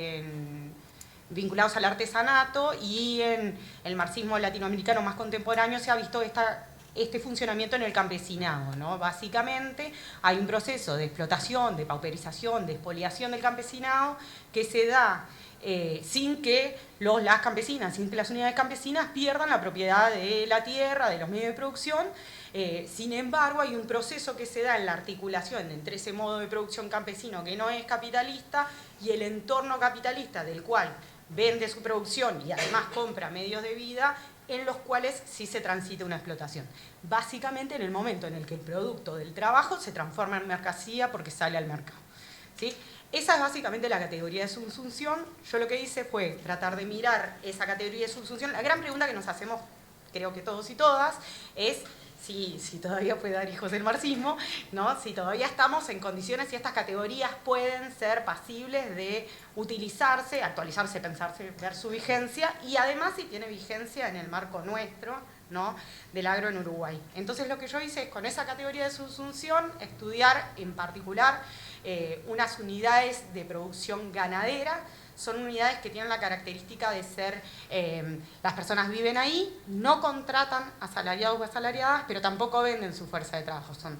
vinculados al artesanato, y en el marxismo latinoamericano más contemporáneo se ha visto este funcionamiento en el campesinado, ¿no? Básicamente hay un proceso de explotación, de pauperización, de expoliación del campesinado que se da sin que las campesinas, sin que las unidades campesinas pierdan la propiedad de la tierra, de los medios de producción. Sin embargo, hay un proceso que se da en la articulación entre ese modo de producción campesino que no es capitalista y el entorno capitalista del cual vende su producción y además compra medios de vida, en los cuales sí se transita una explotación. Básicamente en el momento en el que el producto del trabajo se transforma en mercancía porque sale al mercado, ¿sí? Esa es básicamente la categoría de subsunción. Yo lo que hice fue tratar de mirar esa categoría de subsunción. La gran pregunta que nos hacemos, creo que todos y todas, es si todavía puede dar hijos el marxismo, ¿no? Si todavía estamos en condiciones, si estas categorías pueden ser pasibles de utilizarse, actualizarse, pensarse, ver su vigencia, y además si tiene vigencia en el marco nuestro, ¿no? Del agro en Uruguay. Entonces lo que yo hice es, con esa categoría de subsunción, estudiar en particular unas unidades de producción ganadera. Son unidades que tienen la característica de ser, las personas viven ahí, no contratan asalariados o asalariadas, pero tampoco venden su fuerza de trabajo. Son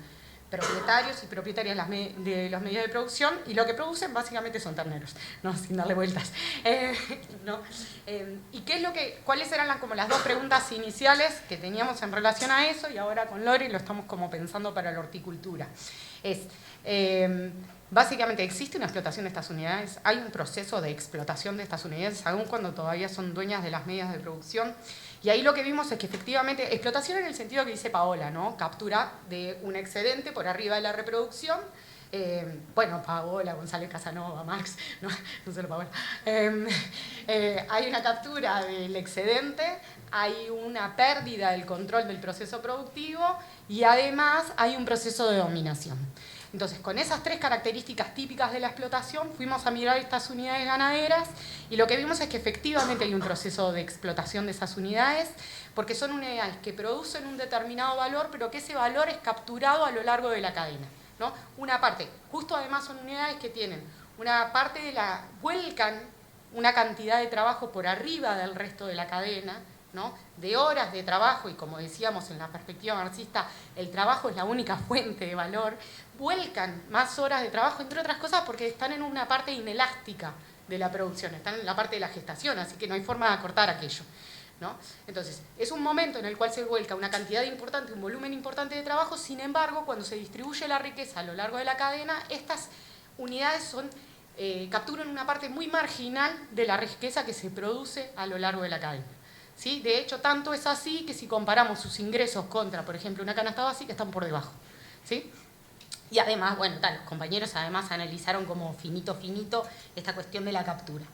propietarios y propietarias de los medios de producción, y lo que producen básicamente son terneros, ¿no? Sin darle vueltas. ¿No? ¿Y cuáles eran como las dos preguntas iniciales que teníamos en relación a eso? Y ahora con Lori lo estamos como pensando para la horticultura. Básicamente, ¿existe una explotación de estas unidades? ¿Hay un proceso de explotación de estas unidades, aun cuando todavía son dueñas de las medios de producción? Y ahí lo que vimos es que efectivamente, explotación en el sentido que dice Paola, ¿no? Captura de un excedente por arriba de la reproducción. Bueno, Paola, González Casanova, Marx, no solo Paola. Hay una captura del excedente, hay una pérdida del control del proceso productivo y además hay un proceso de dominación. Entonces, con esas tres características típicas de la explotación, fuimos a mirar estas unidades ganaderas y lo que vimos es que efectivamente hay un proceso de explotación de esas unidades, porque son unidades que producen un determinado valor, pero que ese valor es capturado a lo largo de la cadena, ¿no? Una parte, justo además son unidades que tienen una parte vuelcan una cantidad de trabajo por arriba del resto de la cadena, ¿no? De horas de trabajo, y como decíamos en la perspectiva marxista, el trabajo es la única fuente de valor, vuelcan más horas de trabajo, entre otras cosas porque están en una parte inelástica de la producción, están en la parte de la gestación, así que no hay forma de acortar aquello, ¿no? Entonces, es un momento en el cual se vuelca una cantidad importante, un volumen importante de trabajo. Sin embargo, cuando se distribuye la riqueza a lo largo de la cadena, estas unidades capturan una parte muy marginal de la riqueza que se produce a lo largo de la cadena, ¿sí? De hecho, tanto es así que si comparamos sus ingresos contra, por ejemplo, una canasta básica, están por debajo, ¿sí? Y además, bueno, los compañeros además analizaron como finito esta cuestión de la captura.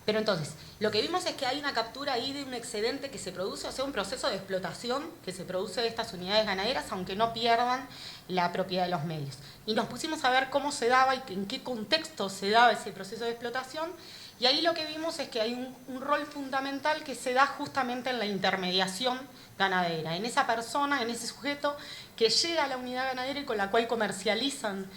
Pero entonces, lo que vimos es que hay una captura ahí de un excedente que se produce, o sea, un proceso de explotación que se produce de estas unidades ganaderas, aunque no pierdan la propiedad de los medios. Y nos pusimos a ver cómo se daba y en qué contexto se daba ese proceso de explotación, y ahí lo que vimos es que hay un rol fundamental que se da justamente en la intermediación ganadera, en esa persona, en ese sujeto que llega a la unidad ganadera y con la cual comercializan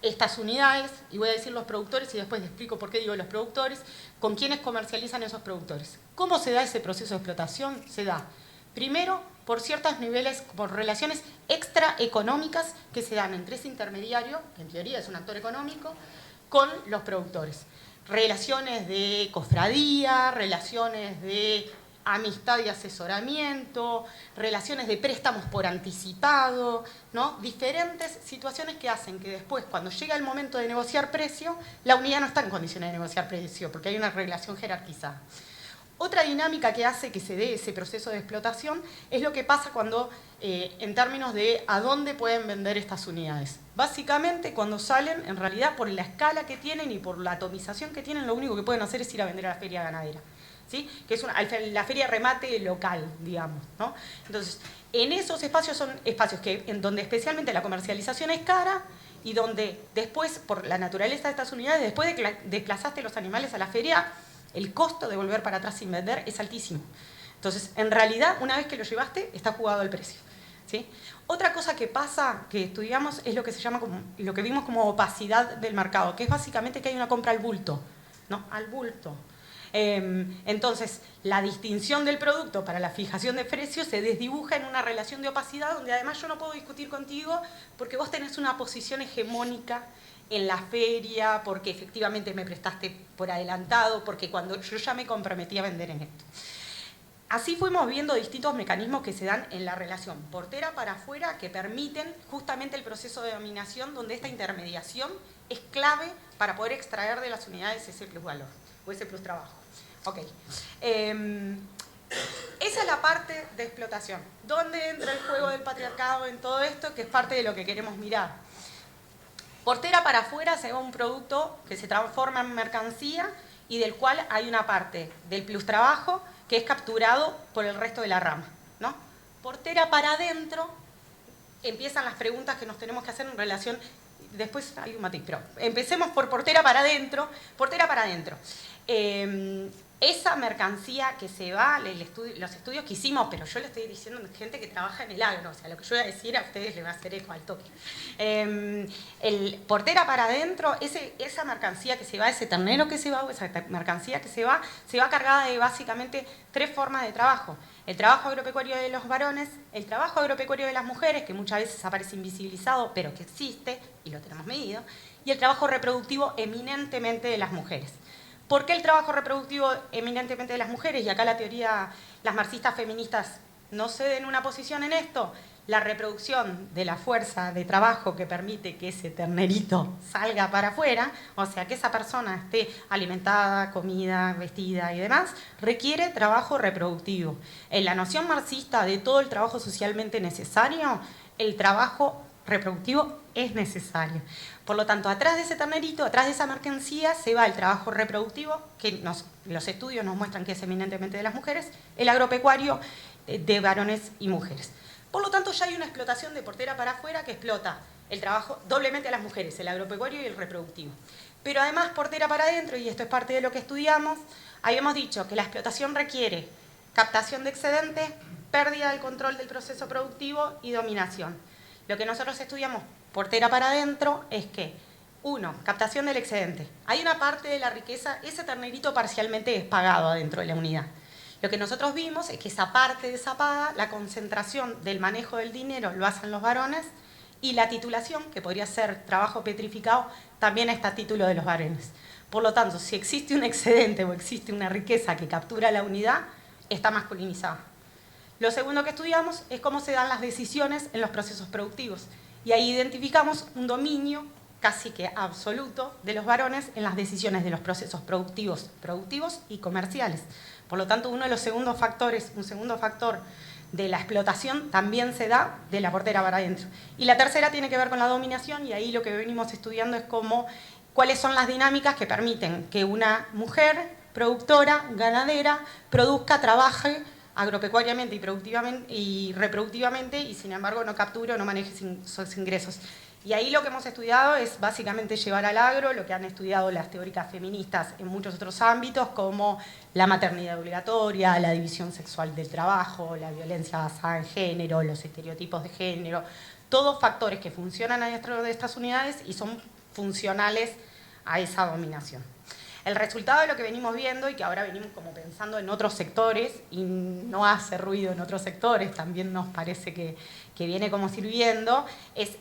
estas unidades, y voy a decir los productores y después les explico por qué digo los productores, con quienes comercializan esos productores. ¿Cómo se da ese proceso de explotación? Se da, primero, por ciertos niveles, por relaciones extraeconómicas que se dan entre ese intermediario, que en teoría es un actor económico, con los productores. Relaciones de cofradía, relaciones de amistad y asesoramiento, relaciones de préstamos por anticipado, ¿no? Diferentes situaciones que hacen que después, cuando llega el momento de negociar precio, la unidad no está en condiciones de negociar precio, porque hay una relación jerarquizada. Otra dinámica que hace que se dé ese proceso de explotación es lo que pasa cuando, en términos de a dónde pueden vender estas unidades. Básicamente, cuando salen, en realidad, por la escala que tienen y por la atomización que tienen, lo único que pueden hacer es ir a vender a la feria ganadera, ¿sí? Que es la feria remate local, digamos, ¿no? Entonces, en esos espacios son espacios en donde especialmente la comercialización es cara y donde después, por la naturaleza de estas unidades, después de que desplazaste los animales a la feria, el costo de volver para atrás sin vender es altísimo. Entonces, en realidad, una vez que lo llevaste, está jugado el precio, ¿sí? Otra cosa que pasa, que estudiamos, es lo que se llama, lo que vimos como opacidad del mercado, que es básicamente que hay una compra al bulto, ¿no? Al bulto. Entonces, la distinción del producto para la fijación de precios se desdibuja en una relación de opacidad donde además yo no puedo discutir contigo porque vos tenés una posición hegemónica en la feria, porque efectivamente me prestaste por adelantado, porque cuando yo ya me comprometí a vender en esto. Así fuimos viendo distintos mecanismos que se dan en la relación portera para afuera que permiten justamente el proceso de dominación donde esta intermediación es clave para poder extraer de las unidades ese plusvalor o ese plus trabajo. Ok. Esa es la parte de explotación. ¿Dónde entra el juego del patriarcado en todo esto? Que es parte de lo que queremos mirar. Portera para afuera se va un producto que se transforma en mercancía y del cual hay una parte del plus trabajo que es capturado por el resto de la rama, ¿no? Portera para adentro, empiezan las preguntas que nos tenemos que hacer en relación, después hay un matiz, pero empecemos por portera para adentro. Portera para adentro. Esa mercancía que se va, los estudios que hicimos, pero yo le estoy diciendo a gente que trabaja en el agro, o sea, lo que yo voy a decir a ustedes les va a hacer eco al toque. El portera para adentro, esa mercancía que se va, ese ternero que se va, o esa mercancía que se va cargada de básicamente 3 formas de trabajo. El trabajo agropecuario de los varones, el trabajo agropecuario de las mujeres, que muchas veces aparece invisibilizado, pero que existe, y lo tenemos medido, y el trabajo reproductivo eminentemente de las mujeres. ¿Por qué el trabajo reproductivo eminentemente de las mujeres? Y acá la teoría, las marxistas feministas no ceden una posición en esto. La reproducción de la fuerza de trabajo que permite que ese ternerito salga para afuera, o sea, que esa persona esté alimentada, comida, vestida y demás, requiere trabajo reproductivo. En la noción marxista de todo el trabajo socialmente necesario, el trabajo reproductivo es necesario. Por lo tanto, atrás de ese ternerito, atrás de esa mercancía, se va el trabajo reproductivo, que los estudios nos muestran que es eminentemente de las mujeres, el agropecuario de varones y mujeres. Por lo tanto, ya hay una explotación de portera para afuera que explota el trabajo doblemente a las mujeres, el agropecuario y el reproductivo. Pero además, portera para adentro, y esto es parte de lo que estudiamos, habíamos dicho que la explotación requiere captación de excedentes, pérdida del control del proceso productivo y dominación. Lo que nosotros estudiamos portera para adentro es que, 1, captación del excedente. Hay una parte de la riqueza, ese ternerito parcialmente es pagado adentro de la unidad. Lo que nosotros vimos es que esa parte de esa paga, la concentración del manejo del dinero lo hacen los varones y la titulación, que podría ser trabajo petrificado, también está a título de los varones. Por lo tanto, si existe un excedente o existe una riqueza que captura la unidad, está masculinizada. Lo segundo que estudiamos es cómo se dan las decisiones en los procesos productivos. Y ahí identificamos un dominio casi que absoluto de los varones en las decisiones de los procesos productivos y comerciales. Por lo tanto, uno de los segundos factores, un segundo factor de la explotación también se da de la portera para adentro. Y la tercera tiene que ver con la dominación, y ahí lo que venimos estudiando es cuáles son las dinámicas que permiten que una mujer productora, ganadera, produzca, trabaje agropecuariamente y reproductivamente, y sin embargo no capture o no maneje sus ingresos. Y ahí lo que hemos estudiado es básicamente llevar al agro lo que han estudiado las teóricas feministas en muchos otros ámbitos, como la maternidad obligatoria, la división sexual del trabajo, la violencia basada en género, los estereotipos de género, todos factores que funcionan dentro de estas unidades y son funcionales a esa dominación. El resultado de lo que venimos viendo, y que ahora venimos como pensando en otros sectores, y no hace ruido en otros sectores, también nos parece que viene como sirviendo, es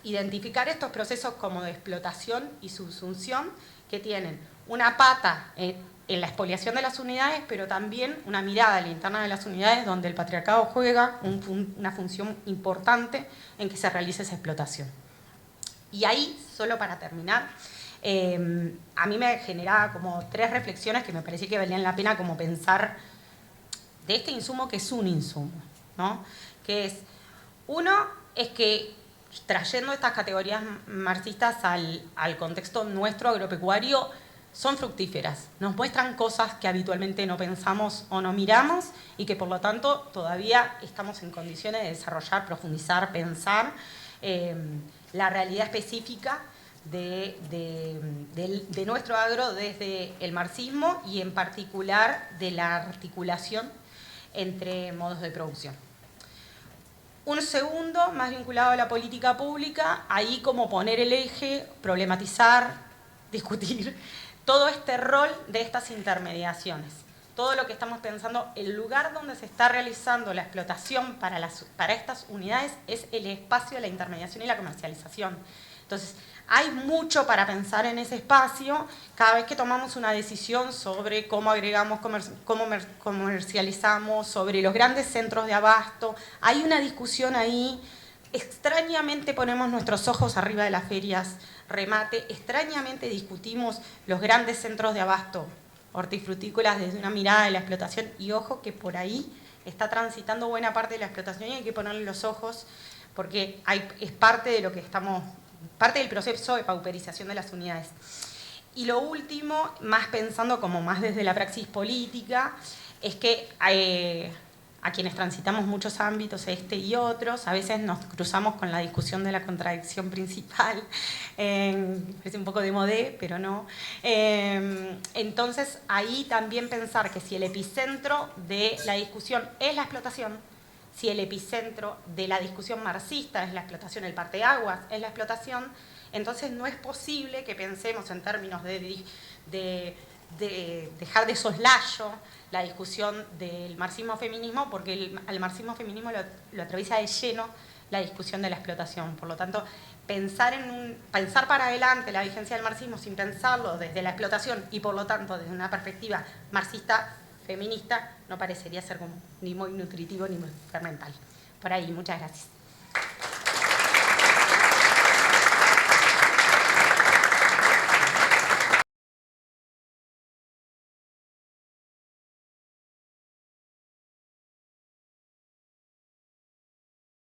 identificar estos procesos como de explotación y subsunción que tienen una pata en la expoliación de las unidades, pero también una mirada a la interna de las unidades donde el patriarcado juega una función importante en que se realice esa explotación. Y ahí, solo para terminar, a mí me generaba como 3 reflexiones que me parecía que valían la pena como pensar de este insumo, que es un insumo, ¿no? Que es, uno, es que trayendo estas categorías marxistas al contexto nuestro agropecuario, son fructíferas, nos muestran cosas que habitualmente no pensamos o no miramos y que por lo tanto todavía estamos en condiciones de desarrollar, profundizar, pensar la realidad específica de nuestro agro desde el marxismo y en particular de la articulación entre modos de producción. Un segundo, más vinculado a la política pública, ahí como poner el eje, problematizar, discutir todo este rol de estas intermediaciones. Todo lo que estamos pensando, el lugar donde se está realizando la explotación para estas unidades es el espacio de la intermediación y la comercialización. Entonces, hay mucho para pensar en ese espacio cada vez que tomamos una decisión sobre cómo agregamos, cómo comercializamos, sobre los grandes centros de abasto. Hay una discusión ahí. Extrañamente ponemos nuestros ojos arriba de las ferias remate, extrañamente discutimos los grandes centros de abasto hortifrutícolas desde una mirada de la explotación, y ojo que por ahí está transitando buena parte de la explotación y hay que ponerle los ojos porque es parte de lo que parte del proceso de pauperización de las unidades. Y lo último, más pensando como más desde la praxis política, es que a quienes transitamos muchos ámbitos, este y otros, a veces nos cruzamos con la discusión de la contradicción principal, es un poco de modé, pero no. Entonces, ahí también pensar que si el epicentro de la discusión es la explotación, si el epicentro de la discusión marxista es la explotación, el parteaguas es la explotación, entonces no es posible que pensemos en términos de dejar de soslayo la discusión del marxismo-feminismo, porque al marxismo-feminismo lo atraviesa de lleno la discusión de la explotación. Por lo tanto, pensar para adelante la vigencia del marxismo sin pensarlo desde la explotación y por lo tanto desde una perspectiva marxista-feminista no parecería ser ni muy nutritivo ni muy fermental. Por ahí, muchas gracias.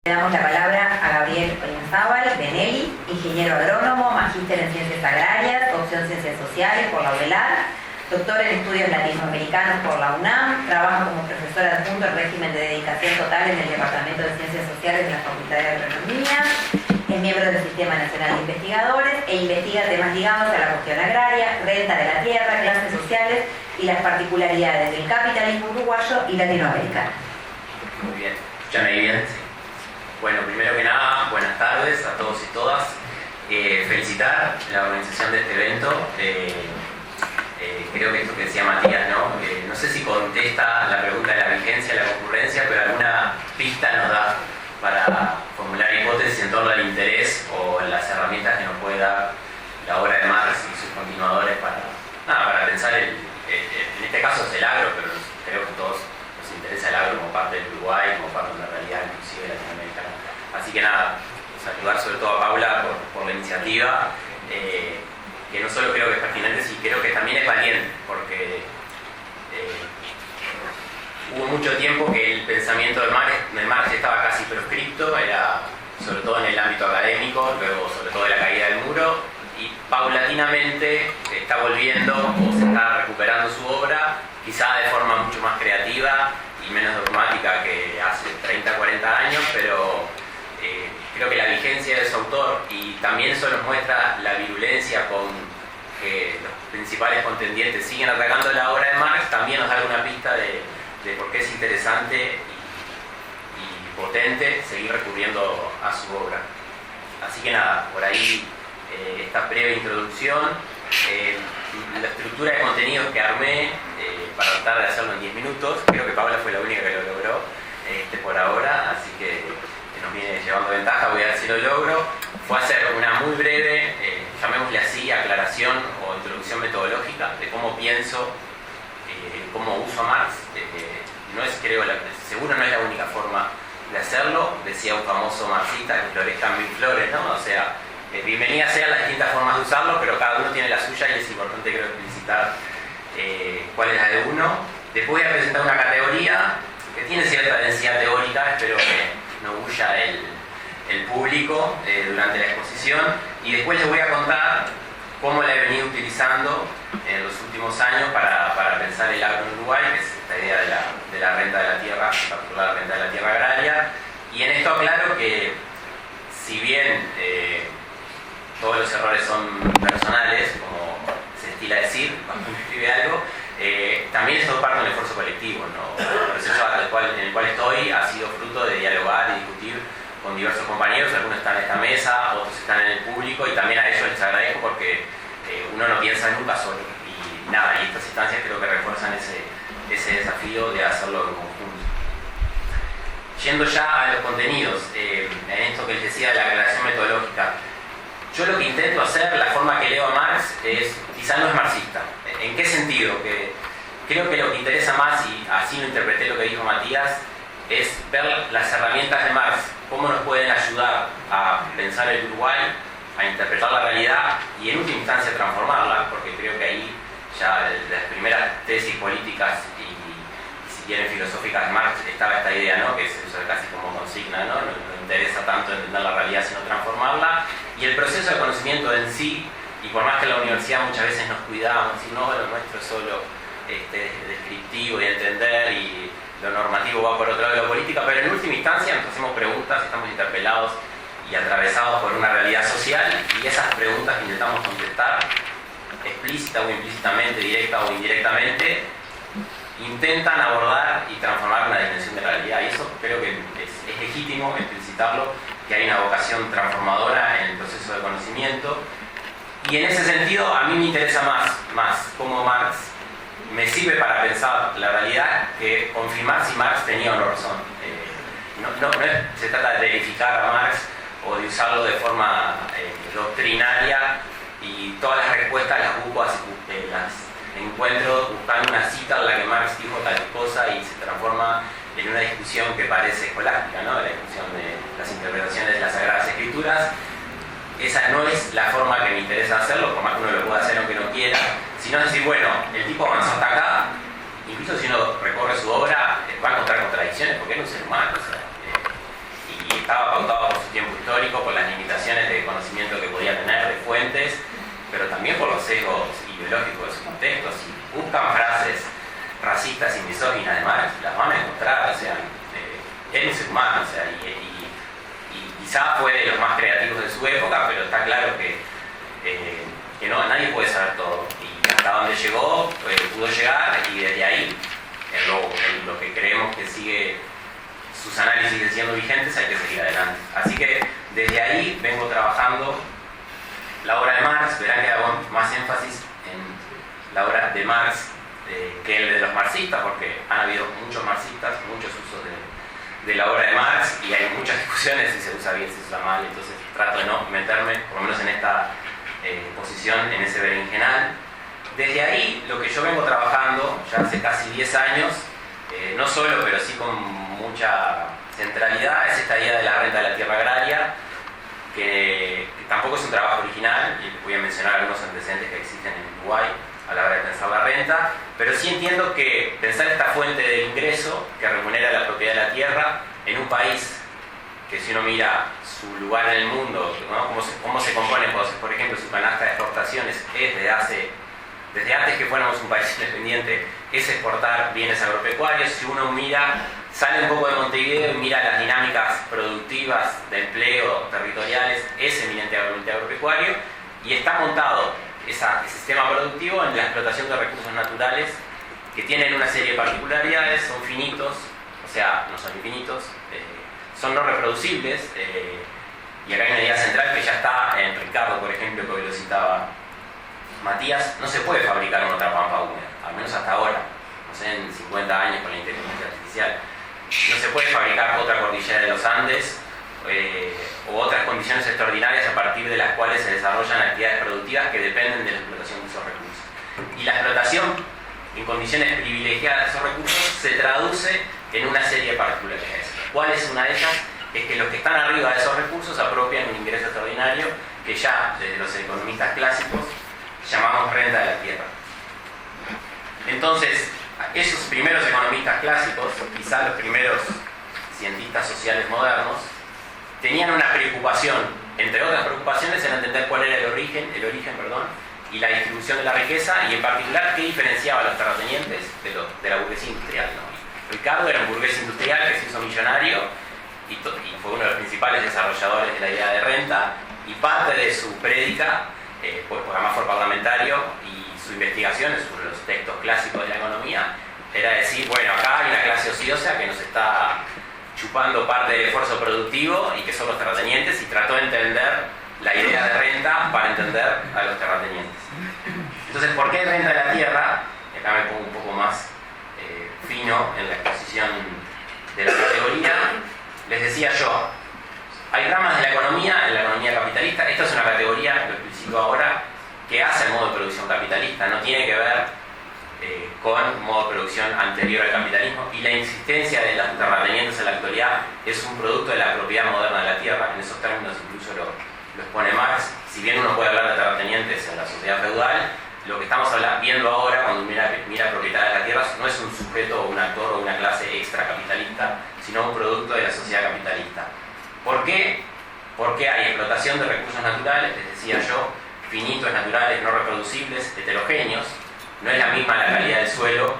Le damos la palabra a Gabriel Oyenzábal Benelli, ingeniero agrónomo, magíster en Ciencias Agrarias, opción Ciencias Sociales por la UDELAR, doctor en Estudios Latinoamericanos por la UNAM, trabaja como profesor adjunto en régimen de dedicación total en el Departamento de Ciencias Sociales de la Facultad de Agronomía, es miembro del Sistema Nacional de Investigadores e investiga temas ligados a la cuestión agraria, renta de la tierra, clases sociales y las particularidades del capitalismo uruguayo y latinoamericano. Muy bien, ¿escuchan ahí bien? Sí. Bueno, primero que nada, buenas tardes a todos y todas. Felicitar la organización de este evento. Creo que esto que decía Matías, ¿no? No sé si contesta la pregunta de la vigencia, la concurrencia, pero alguna pista nos da para formular hipótesis en torno al interés o las herramientas que nos puede dar la obra de Marx y sus continuadores para pensar, en este caso es el agro, pero creo que todos parte del Uruguay, como parte de una realidad inclusive latinoamericana. Así que nada, saludar sobre todo a Paula por la iniciativa, que no solo creo que es pertinente, sino creo que también es valiente, porque hubo mucho tiempo que el pensamiento de Marx estaba casi proscripto, era sobre todo en el ámbito académico, luego sobre todo de la caída del muro, y paulatinamente está volviendo o se está recuperando su obra, quizá de forma mucho más creativa y menos dogmática que hace 30, 40 años, pero creo que la vigencia de su autor, y también eso nos muestra la virulencia con que los principales contendientes siguen atacando la obra de Marx, también nos da alguna pista de por qué es interesante y potente seguir recurriendo a su obra. Así que nada, por ahí esta breve introducción, la estructura de contenidos que armé para tratar de hacerlo en 10 minutos, creo que Paula fue la única que lo logró por ahora, así que nos viene llevando ventaja, voy a ver si lo logro. Fue hacer una muy breve, llamémosle así, aclaración o introducción metodológica de cómo pienso, cómo uso a Marx. No es, creo, seguro no es la única forma de hacerlo, decía un famoso marxista, que florezcan mil flores, ¿no? O sea, bienvenidas sean las distintas formas de usarlo, pero cada uno tiene la suya y es importante, creo, explicitar cuál es la de uno. Después voy a presentar una categoría que tiene cierta densidad teórica, espero que no huya el público durante la exposición, y después les voy a contar cómo la he venido utilizando en los últimos años para pensar el agro en Uruguay, que es esta idea de la renta de la tierra, en particular la renta de la tierra agraria. Y en esto aclaro que, si bien todos los errores son personales, como se estila decir cuando uno escribe algo, también es todo parte de un esfuerzo colectivo, ¿no? El proceso en el cual estoy ha sido fruto de dialogar y discutir con diversos compañeros, algunos están en esta mesa, otros están en el público, y también a ellos les agradezco porque uno no piensa nunca solo. Y nada, y estas instancias creo que refuerzan ese desafío de hacerlo en conjunto. Yendo ya a los contenidos, en esto que les decía de la aclaración metodológica, yo lo que intento hacer, la forma que leo a Marx, quizá no es marxista. ¿En qué sentido? Que creo que lo que interesa más, y así lo interpreté lo que dijo Matías, es ver las herramientas de Marx, cómo nos pueden ayudar a pensar el Uruguay, a interpretar la realidad y en última instancia transformarla, porque creo que ahí ya las primeras tesis políticas y si quieren filosóficas de Marx estaba esta idea, ¿no? Que se usa casi como consigna, ¿no? No interesa tanto entender la realidad sino transformarla, y el proceso de conocimiento en sí, y por más que en la universidad muchas veces nos cuidamos, y no, lo nuestro es solo descriptivo y entender, y lo normativo va por otro lado de la política, pero en última instancia nos hacemos preguntas, estamos interpelados y atravesados por una realidad social, y esas preguntas que intentamos contestar, explícita o implícitamente, directa o indirectamente, intentan abordar y transformar una dimensión de realidad, y eso creo que es legítimo explicitarlo, que hay una vocación transformadora en el proceso de conocimiento, y en ese sentido a mí me interesa más cómo Marx me sirve para pensar la realidad que confirmar si Marx tenía o no razón. No se trata de verificar a Marx o de usarlo de forma doctrinaria, y todas las respuestas las busco, las encuentro buscando una cita en la que Marx dijo tal cosa y se transforma en una discusión que parece escolástica, ¿no? La discusión de las interpretaciones de las Sagradas Escrituras. Esa no es la forma que me interesa hacerlo, por más que uno lo pueda hacer aunque no quiera, sino decir, bueno, el tipo avanzó hasta acá, incluso si uno recorre su obra, va a encontrar contradicciones porque es un ser humano, o sea, y estaba pautado por su tiempo histórico, por las limitaciones de conocimiento que podía tener, de fuentes, pero también por los sesgos ideológicos de su contexto. Si buscan frases racistas y misóginas de Marx, las van a encontrar, o sea, es un ser humano, o sea, y quizá fue de los más creativos de su época, pero está claro que no, nadie puede saber todo, y hasta donde llegó, pudo llegar, y desde ahí, en lo que creemos que sigue, sus análisis siguen siendo vigentes, hay que seguir adelante. Así que desde ahí vengo trabajando la obra de Marx. Verán que hago más énfasis en la obra de Marx que el de los marxistas, porque han habido muchos marxistas, muchos usos de la obra de Marx, y hay muchas discusiones si se usa bien, si se usa mal, entonces trato de no meterme, por lo menos en esta posición, en ese berenjenal. Desde ahí, lo que yo vengo trabajando ya hace casi 10 años no solo, pero sí con mucha centralidad, es esta idea de la renta de la tierra agraria, que tampoco es un trabajo original, y voy a mencionar algunos antecedentes que existen en Uruguay a la hora de pensar la renta, pero sí entiendo que pensar esta fuente de ingreso que remunera la propiedad de la tierra en un país que, si uno mira su lugar en el mundo, ¿no? cómo se compone, por ejemplo, su canasta de exportaciones es desde antes que fuéramos un país independiente, es exportar bienes agropecuarios. Si uno mira, sale un poco de Montevideo y mira las dinámicas productivas de empleo territoriales, es eminentemente agropecuario, y está montado ese sistema productivo en la explotación de recursos naturales que tienen una serie de particularidades, son finitos, o sea, no son infinitos, son no reproducibles, y acá hay una idea central que ya está en Ricardo, por ejemplo, que hoy lo citaba Matías. No se puede fabricar una otra pampa húmeda, al menos hasta ahora, no sé, en 50 años con la inteligencia artificial. No se puede fabricar otra cordillera de los Andes o otras condiciones extraordinarias a partir de las cuales se desarrollan actividades productivas que dependen de la explotación de esos recursos. Y la explotación en condiciones privilegiadas de esos recursos se traduce en una serie de particularidades. ¿Cuál es una de ellas? Es que los que están arriba de esos recursos apropian un ingreso extraordinario que ya desde los economistas clásicos llamamos renta de la tierra. Entonces, esos primeros economistas clásicos, quizás los primeros cientistas sociales modernos, tenían una preocupación, entre otras preocupaciones, en entender cuál era el origen, y la distribución de la riqueza, y en particular qué diferenciaba a los terratenientes de la burguesía industrial, ¿no? Ricardo era un burgués industrial que se hizo millonario y fue uno de los principales desarrolladores de la idea de renta, y parte de su prédica, pues además fue parlamentario, y su investigación sobre los textos clásicos de la economía era decir, bueno, acá hay una clase ociosa que nos está chupando parte del esfuerzo productivo y que son los terratenientes, y trató de entender la idea de renta para entender a los terratenientes. Entonces, ¿por qué renta de la tierra? Y acá me pongo un poco más fino en la exposición de la categoría. Les decía yo, hay ramas de la economía en la economía capitalista. Esta es una categoría, lo explicito ahora, que hace el modo de producción capitalista, no tiene que ver con modo de producción anterior al capitalismo, y la insistencia de los terratenientes en la actualidad es un producto de la propiedad moderna de la tierra. En esos términos incluso lo expone Marx. Si bien uno puede hablar de terratenientes en la sociedad feudal, lo que estamos viendo ahora cuando mira propiedad de la tierra no es un sujeto o un actor o una clase extracapitalista, sino un producto de la sociedad capitalista. ¿Por qué? Porque hay explotación de recursos naturales, les decía yo, finitos, naturales, no reproducibles, heterogéneos. No es la misma la calidad del suelo,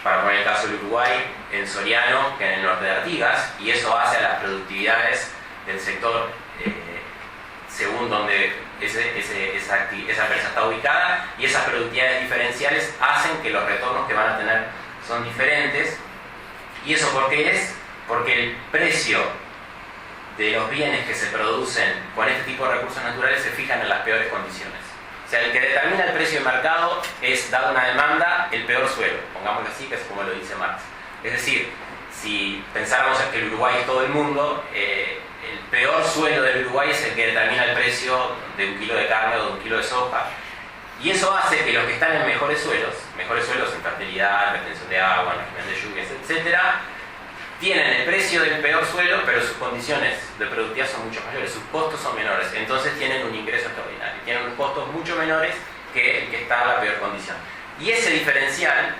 para poner el caso del Uruguay, en Soriano que en el norte de Artigas, y eso hace a las productividades del sector según donde esa empresa está ubicada, y esas productividades diferenciales hacen que los retornos que van a tener son diferentes. ¿Y eso por qué es? Porque el precio de los bienes que se producen con este tipo de recursos naturales se fijan en las peores condiciones. O sea, el que determina el precio de mercado es, dada una demanda, el peor suelo, pongámoslo así, que es como lo dice Marx. Es decir, si pensáramos que el Uruguay es todo el mundo, el peor suelo del Uruguay es el que determina el precio de un kilo de carne o de un kilo de soja. Y eso hace que los que están en mejores suelos en fertilidad, retención de agua, régimen de lluvias, etc., tienen el precio del peor suelo, pero sus condiciones de productividad son mucho mayores, sus costos son menores, entonces tienen un ingreso extraordinario, tienen unos costos mucho menores que el que está en la peor condición. Y ese diferencial,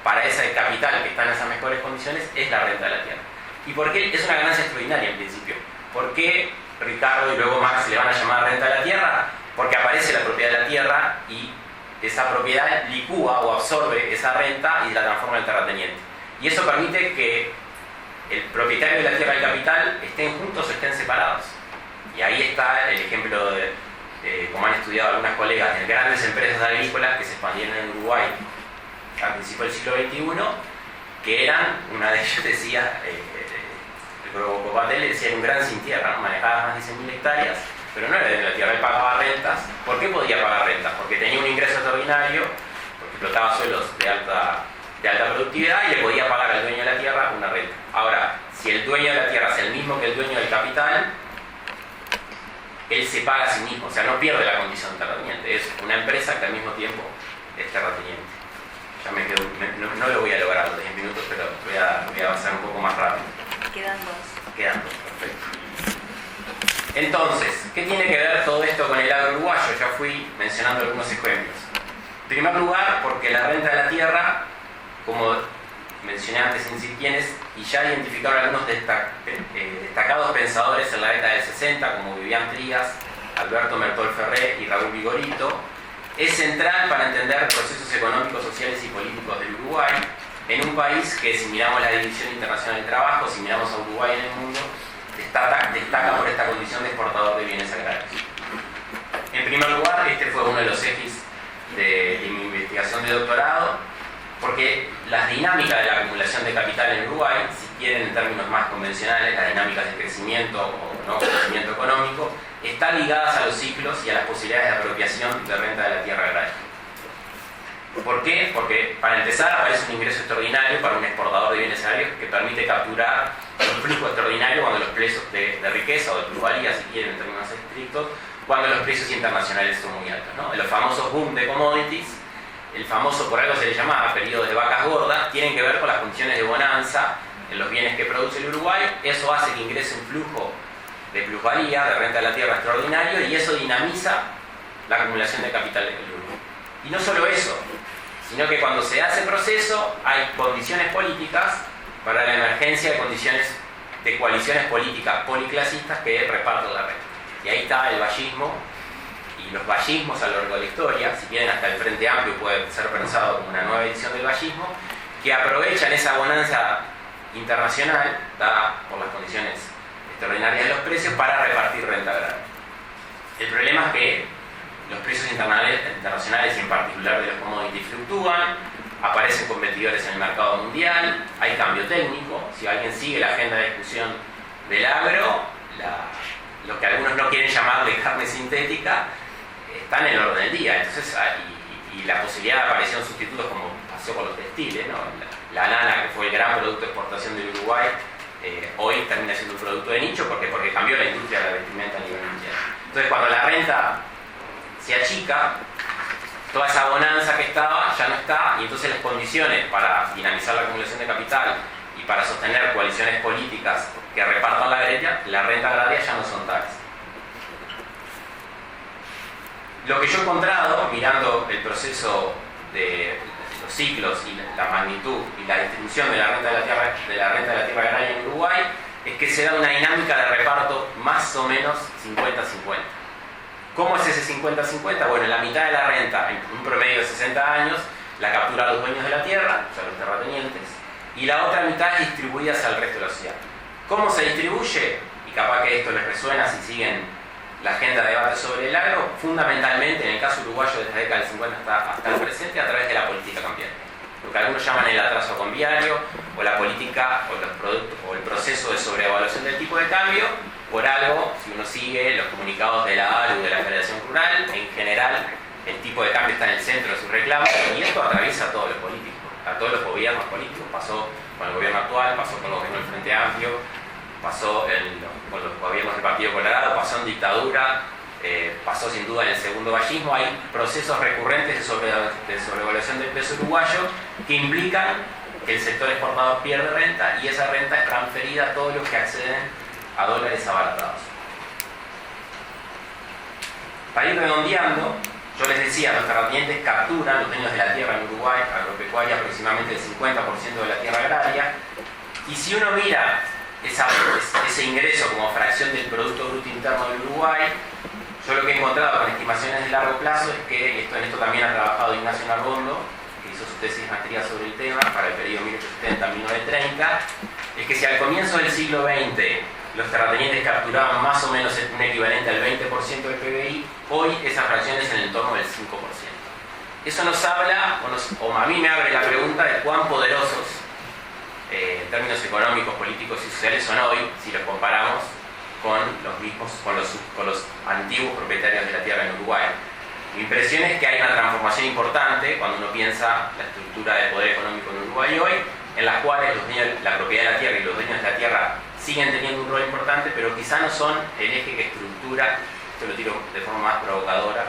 para ese capital que está en esas mejores condiciones, es la renta de la tierra. ¿Y por qué es una ganancia extraordinaria en principio? ¿Por qué Ricardo y luego Marx le van a llamar renta de la tierra? Porque aparece la propiedad de la tierra y esa propiedad licúa o absorbe esa renta y la transforma en terrateniente. Y eso permite que el propietario de la tierra y el capital estén juntos o estén separados. Y ahí está el ejemplo de, como han estudiado algunas colegas, de grandes empresas agrícolas que se expandieron en Uruguay a principios del siglo XXI, que eran, una de ellas decía, el Copatel decía, un gran sin tierra, ¿no? Manejaba más de 100.000 hectáreas, pero no era de la tierra, él pagaba rentas. ¿Por qué podía pagar rentas? Porque tenía un ingreso extraordinario, porque explotaba suelos de alta productividad y le podía pagar al dueño de la tierra una renta. Ahora, si el dueño de la tierra es el mismo que el dueño del capital, él se paga a sí mismo, o sea, no pierde la condición de terrateniente, es una empresa que al mismo tiempo es terrateniente. Ya me quedo, no lo voy a lograr los 10 minutos, pero voy a avanzar un poco más rápido. Quedan dos. Quedan dos, perfecto. Entonces, ¿qué tiene que ver todo esto con el agro uruguayo? Ya fui mencionando algunos ejemplos. En primer lugar, porque la renta de la tierra, como mencioné antes sin decir quiénes, y ya identificaron algunos destacados pensadores en la década del 60, como Vivian Trías, Alberto Mertol Ferré y Raúl Vigorito, es central para entender procesos económicos, sociales y políticos del Uruguay, en un país que, si miramos la División Internacional del Trabajo, si miramos a Uruguay en el mundo, destaca por esta condición de exportador de bienes agrarios. En primer lugar, este fue uno de los ejes de mi investigación de doctorado, porque las dinámicas de la acumulación de capital en Uruguay, si quieren en términos más convencionales, las dinámicas de crecimiento o no crecimiento económico, están ligadas a los ciclos y a las posibilidades de apropiación de renta de la tierra agraria. ¿Por qué? Porque, para empezar, aparece un ingreso extraordinario para un exportador de bienes agrarios que permite capturar un flujo extraordinario cuando los precios de riqueza o de plusvalía, si quieren en términos estrictos, cuando los precios internacionales son muy altos, ¿no? Los famosos boom de commodities, el famoso, por algo se le llamaba, periodo de vacas gordas, tienen que ver con las condiciones de bonanza en los bienes que produce el Uruguay. Eso hace que ingrese un flujo de plusvalía, de renta de la tierra extraordinario, y eso dinamiza la acumulación de capital del Uruguay. Y no solo eso, sino que cuando se hace proceso hay condiciones políticas para la emergencia de condiciones de coaliciones políticas policlasistas que reparten la renta. Y ahí está el vallismo y los vallismos a lo largo de la historia, si bien hasta el Frente Amplio puede ser pensado como una nueva edición del vallismo, que aprovechan esa bonanza internacional dada por las condiciones extraordinarias de los precios para repartir renta agraria. El problema es que los precios internacionales y en particular de los commodities fluctúan, aparecen competidores en el mercado mundial, hay cambio técnico. Si alguien sigue la agenda de discusión del agro, lo que algunos no quieren llamar de carne sintética, están en el orden del día. Entonces, y la posibilidad de aparición de sustitutos, como pasó con los textiles, ¿no? La lana, que fue el gran producto de exportación del Uruguay, hoy termina siendo un producto de nicho porque cambió la industria de la vestimenta a nivel mundial. Entonces, cuando la renta se achica, toda esa bonanza que estaba ya no está, y entonces las condiciones para dinamizar la acumulación de capital y para sostener coaliciones políticas que repartan la renta agraria ya no son tales. Lo que yo he encontrado, mirando el proceso de los ciclos y la magnitud y la distribución de la renta de la tierra agraria en Uruguay, es que se da una dinámica de reparto más o menos 50-50. ¿Cómo es ese 50-50? Bueno, la mitad de la renta, en un promedio de 60 años, la capturan los dueños de la tierra, o sea, los terratenientes, y la otra mitad es distribuida hacia el resto de la sociedad. ¿Cómo se distribuye? Y capaz que esto les resuena si siguen la agenda de debate sobre el agro, fundamentalmente, en el caso uruguayo desde la década del 50 hasta el presente, a través de la política cambiaria. Lo que algunos llaman el atraso cambiario, o la política, o los productos, o el proceso de sobreevaluación del tipo de cambio. Por algo, si uno sigue los comunicados de la ALU, de la Federación Rural, en general el tipo de cambio está en el centro de sus reclamos, y esto atraviesa a todos los políticos, a todos los gobiernos políticos. Pasó con el gobierno actual, pasó con el gobierno del Frente Amplio, pasó con los gobiernos del Partido Colorado, pasó en dictadura, pasó sin duda en el segundo vallismo. Hay procesos recurrentes de sobrevaluación del peso uruguayo que implican que el sector exportador pierde renta, y esa renta es transferida a todos los que acceden a dólares abaratados. Para ir redondeando, yo les decía, los terratenientes capturan, los dueños de la tierra en Uruguay, agropecuaria, aproximadamente el 50% de la tierra agraria, y si uno mira ese ingreso como fracción del Producto Bruto Interno del Uruguay, yo lo que he encontrado con estimaciones de largo plazo es que, en esto también ha trabajado Ignacio Narbondo, que hizo su tesis de maestría sobre el tema para el periodo 1870-1930, es que si al comienzo del siglo XX los terratenientes capturaban más o menos un equivalente al 20% del PBI, hoy esa fracción es en el entorno del 5%. Eso nos habla, o a mí me abre la pregunta de cuán poderosos en términos económicos, políticos y sociales son hoy, si los comparamos con los antiguos propietarios de la tierra en Uruguay. Mi impresión es que hay una transformación importante cuando uno piensa la estructura de poder económico en Uruguay hoy, en las cuales la propiedad de la tierra y los dueños de la tierra siguen teniendo un rol importante, pero quizá no son el eje que estructura, esto lo tiro de forma más provocadora,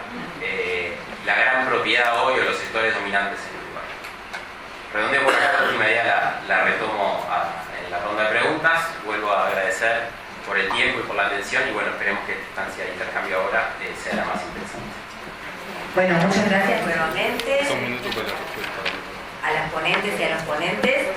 la gran propiedad hoy o los sectores dominantes en Uruguay. Redondeo por acá la última idea, la retomo en la ronda de preguntas. Vuelvo a agradecer por el tiempo y por la atención, y bueno, esperemos que esta instancia de intercambio ahora sea la más interesante. Bueno, muchas gracias nuevamente Un minuto para la respuesta. a las ponentes y a los ponentes.